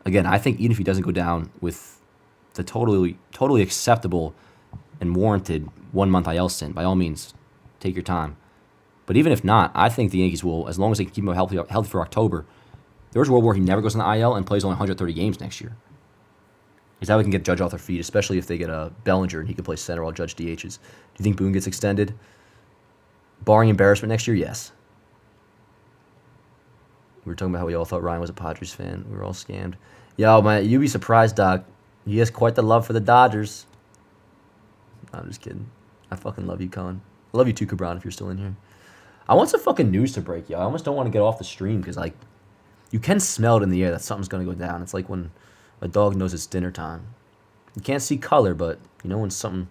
Again, I think even if he doesn't go down with the totally acceptable and warranted 1-month IL stint, by all means, take your time. But even if not, I think the Yankees will, as long as they can keep him healthy for October, there's a world where he never goes on the IL and plays only 130 games next year. Because that we can get Judge off their feet, especially if they get a Bellinger and he can play center while Judge DHs. Do you think Boone gets extended? Barring embarrassment next year, yes. We were talking about how we all thought Ryan was a Padres fan. We were all scammed. Yo, man, you'd be surprised, Doc. He has quite the love for the Dodgers. No, I'm just kidding. I fucking love you, Con. I love you too, Cabron, if you're still in here. I want some fucking news to break, yo. I almost don't want to get off the stream because, like, you can smell it in the air that something's going to go down. It's like when a dog knows it's dinner time. You can't see color, but you know when something's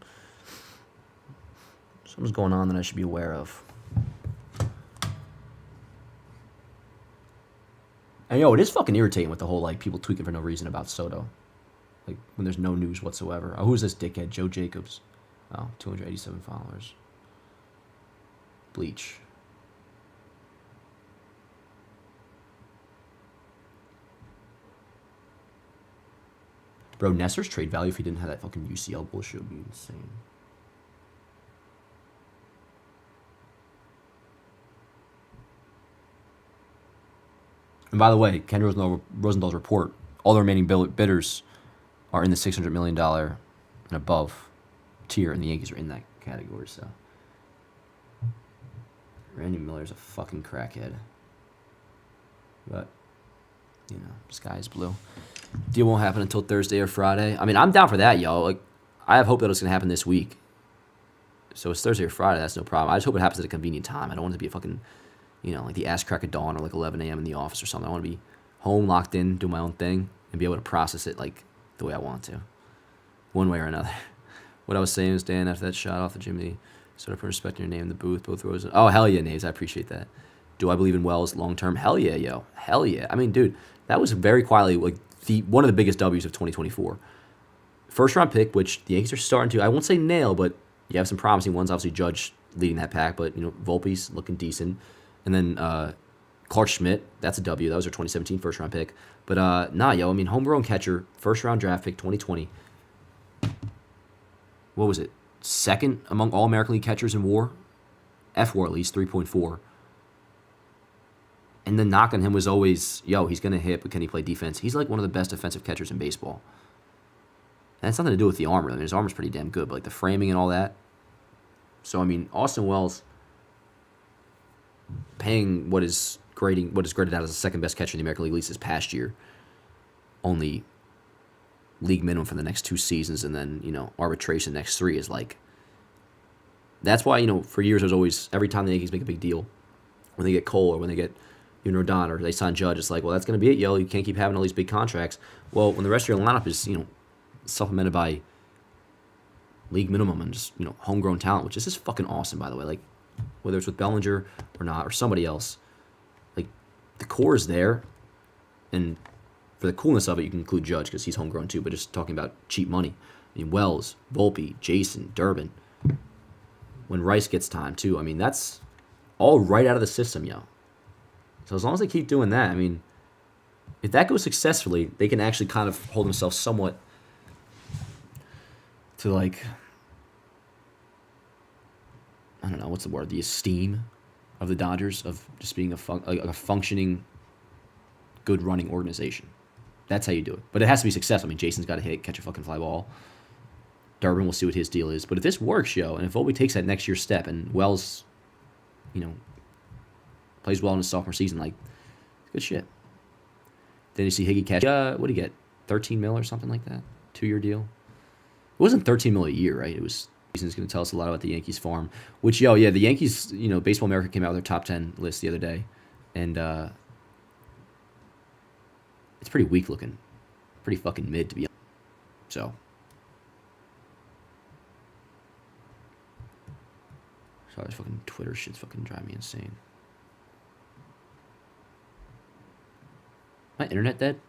going on that I should be aware of. And, yo, it is fucking irritating with the whole, like, people tweaking for no reason about Soto. Like, when there's no news whatsoever. Oh, who's this dickhead? Joe Jacobs. Oh, 287 followers. Bleach. Bro, Nestor's trade value, if he didn't have that fucking UCL bullshit, would be insane. And by the way, Ken Rosenthal's report, all the remaining bidders are in the $600 million and above tier, and the Yankees are in that category, so. Randy Miller's a fucking crackhead. But, you know, sky is blue. Deal won't happen until Thursday or Friday. I mean, I'm down for that, yo. Like, I have hope that it's going to happen this week. So it's Thursday or Friday, that's no problem. I just hope it happens at a convenient time. I don't want it to be a fucking, you know, like the ass crack of dawn or like 11 a.m. in the office or something. I want to be home, locked in, doing my own thing, and be able to process it, like, the way I want to. One way or another. What I was saying was, Dan, after that shot off the Jimmy, sort of put respect in your name in the booth, both rows. Oh, hell yeah, Naves. I appreciate that. Do I believe in Wells long-term? Hell yeah, yo. Hell yeah. I mean, dude, that was very quietly, like, one of the biggest W's of 2024. First round pick, which the Yankees are starting to, I won't say nail, but you have some promising ones. Obviously, Judge leading that pack, but, you know, Volpe's looking decent. And then Clark Schmidt, that's a W. That was our 2017 first round pick. But, nah, yo, I mean, homegrown catcher, first round draft pick, 2020. What was it? Second among all American League catchers in WAR. F-WAR at least, 3.4. And the knock on him was always, yo, he's going to hit, but can he play defense? He's like one of the best defensive catchers in baseball. And that's nothing to do with the armor. I mean, his armor's pretty damn good, but like the framing and all that. So, I mean, Austin Wells paying what is graded out as the second best catcher in the American League East this past year. Only league minimum for the next 2 seasons, and then, you know, arbitration next 3 is like. That's why, you know, for years there's always, every time the Yankees make a big deal, when they get Cole or when they get Rodon or they sign Judge, it's like, well, that's going to be it, yo. You can't keep having all these big contracts. Well, when the rest of your lineup is, you know, supplemented by league minimum and just, you know, homegrown talent, which is just fucking awesome, by the way. Like, whether it's with Bellinger or not, or somebody else, like, the core is there, and for the coolness of it, you can include Judge because he's homegrown too, but just talking about cheap money. I mean, Wells, Volpe, Jason, Durbin. When Rice gets time too, I mean, that's all right out of the system, yo. So as long as they keep doing that, I mean, if that goes successfully, they can actually kind of hold themselves somewhat to, like, I don't know, what's the word? The esteem of the Dodgers of just being a functioning, good running organization. That's how you do it. But it has to be successful. I mean, Jason's got to hit, catch a fucking fly ball. Durbin, we'll see what his deal is. But if this works, yo, and if Volpe takes that next year's step and Wells, you know, plays well in his sophomore season, like, good shit. Then you see Higgy catch, what do you get, 13 mil or something like that? 2-year deal? It wasn't 13 mil a year, right? It was, Jason's going to tell us a lot about the Yankees farm. Which, yo, yeah, the Yankees, you know, Baseball America came out with their top 10 list the other day. And it's pretty weak looking. Pretty fucking mid, to be honest. So. Sorry, this fucking Twitter shit's fucking driving me insane. My internet dead?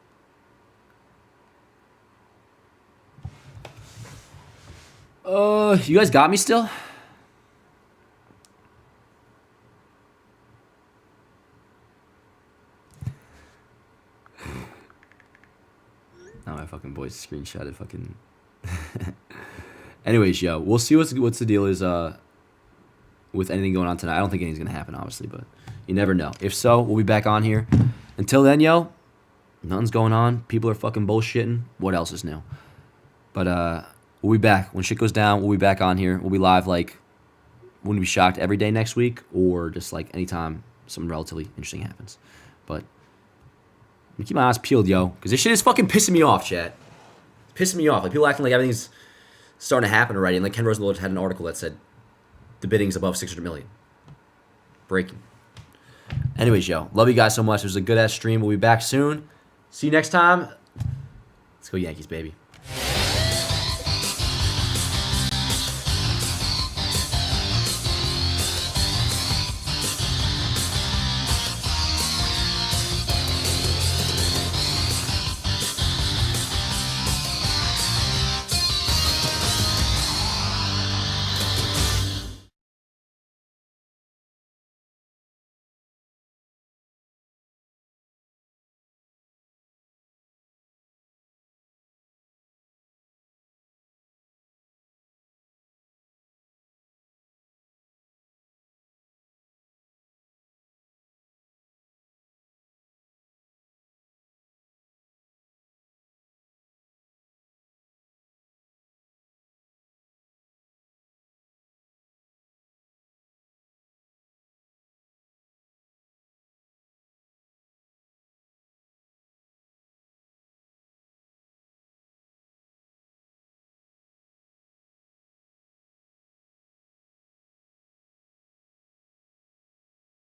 You guys got me still? Now my fucking boys screenshotted fucking. Anyways, yo, we'll see what's the deal is with anything going on tonight. I don't think anything's gonna happen, obviously, but you never know. If so, we'll be back on here. Until then, yo, nothing's going on. People are fucking bullshitting. What else is new? But we'll be back when shit goes down. We'll be back on here. We'll be live like. Wouldn't be shocked every day next week or just like anytime something relatively interesting happens. But I'm gonna keep my eyes peeled, yo, because this shit is fucking pissing me off, chat. It's pissing me off. Like people acting like everything's starting to happen already. And like Ken Rosenthal had an article that said the bidding's above 600 million. Breaking. Anyways, yo, love you guys so much. It was a good ass stream. We'll be back soon. See you next time. Let's go Yankees, baby.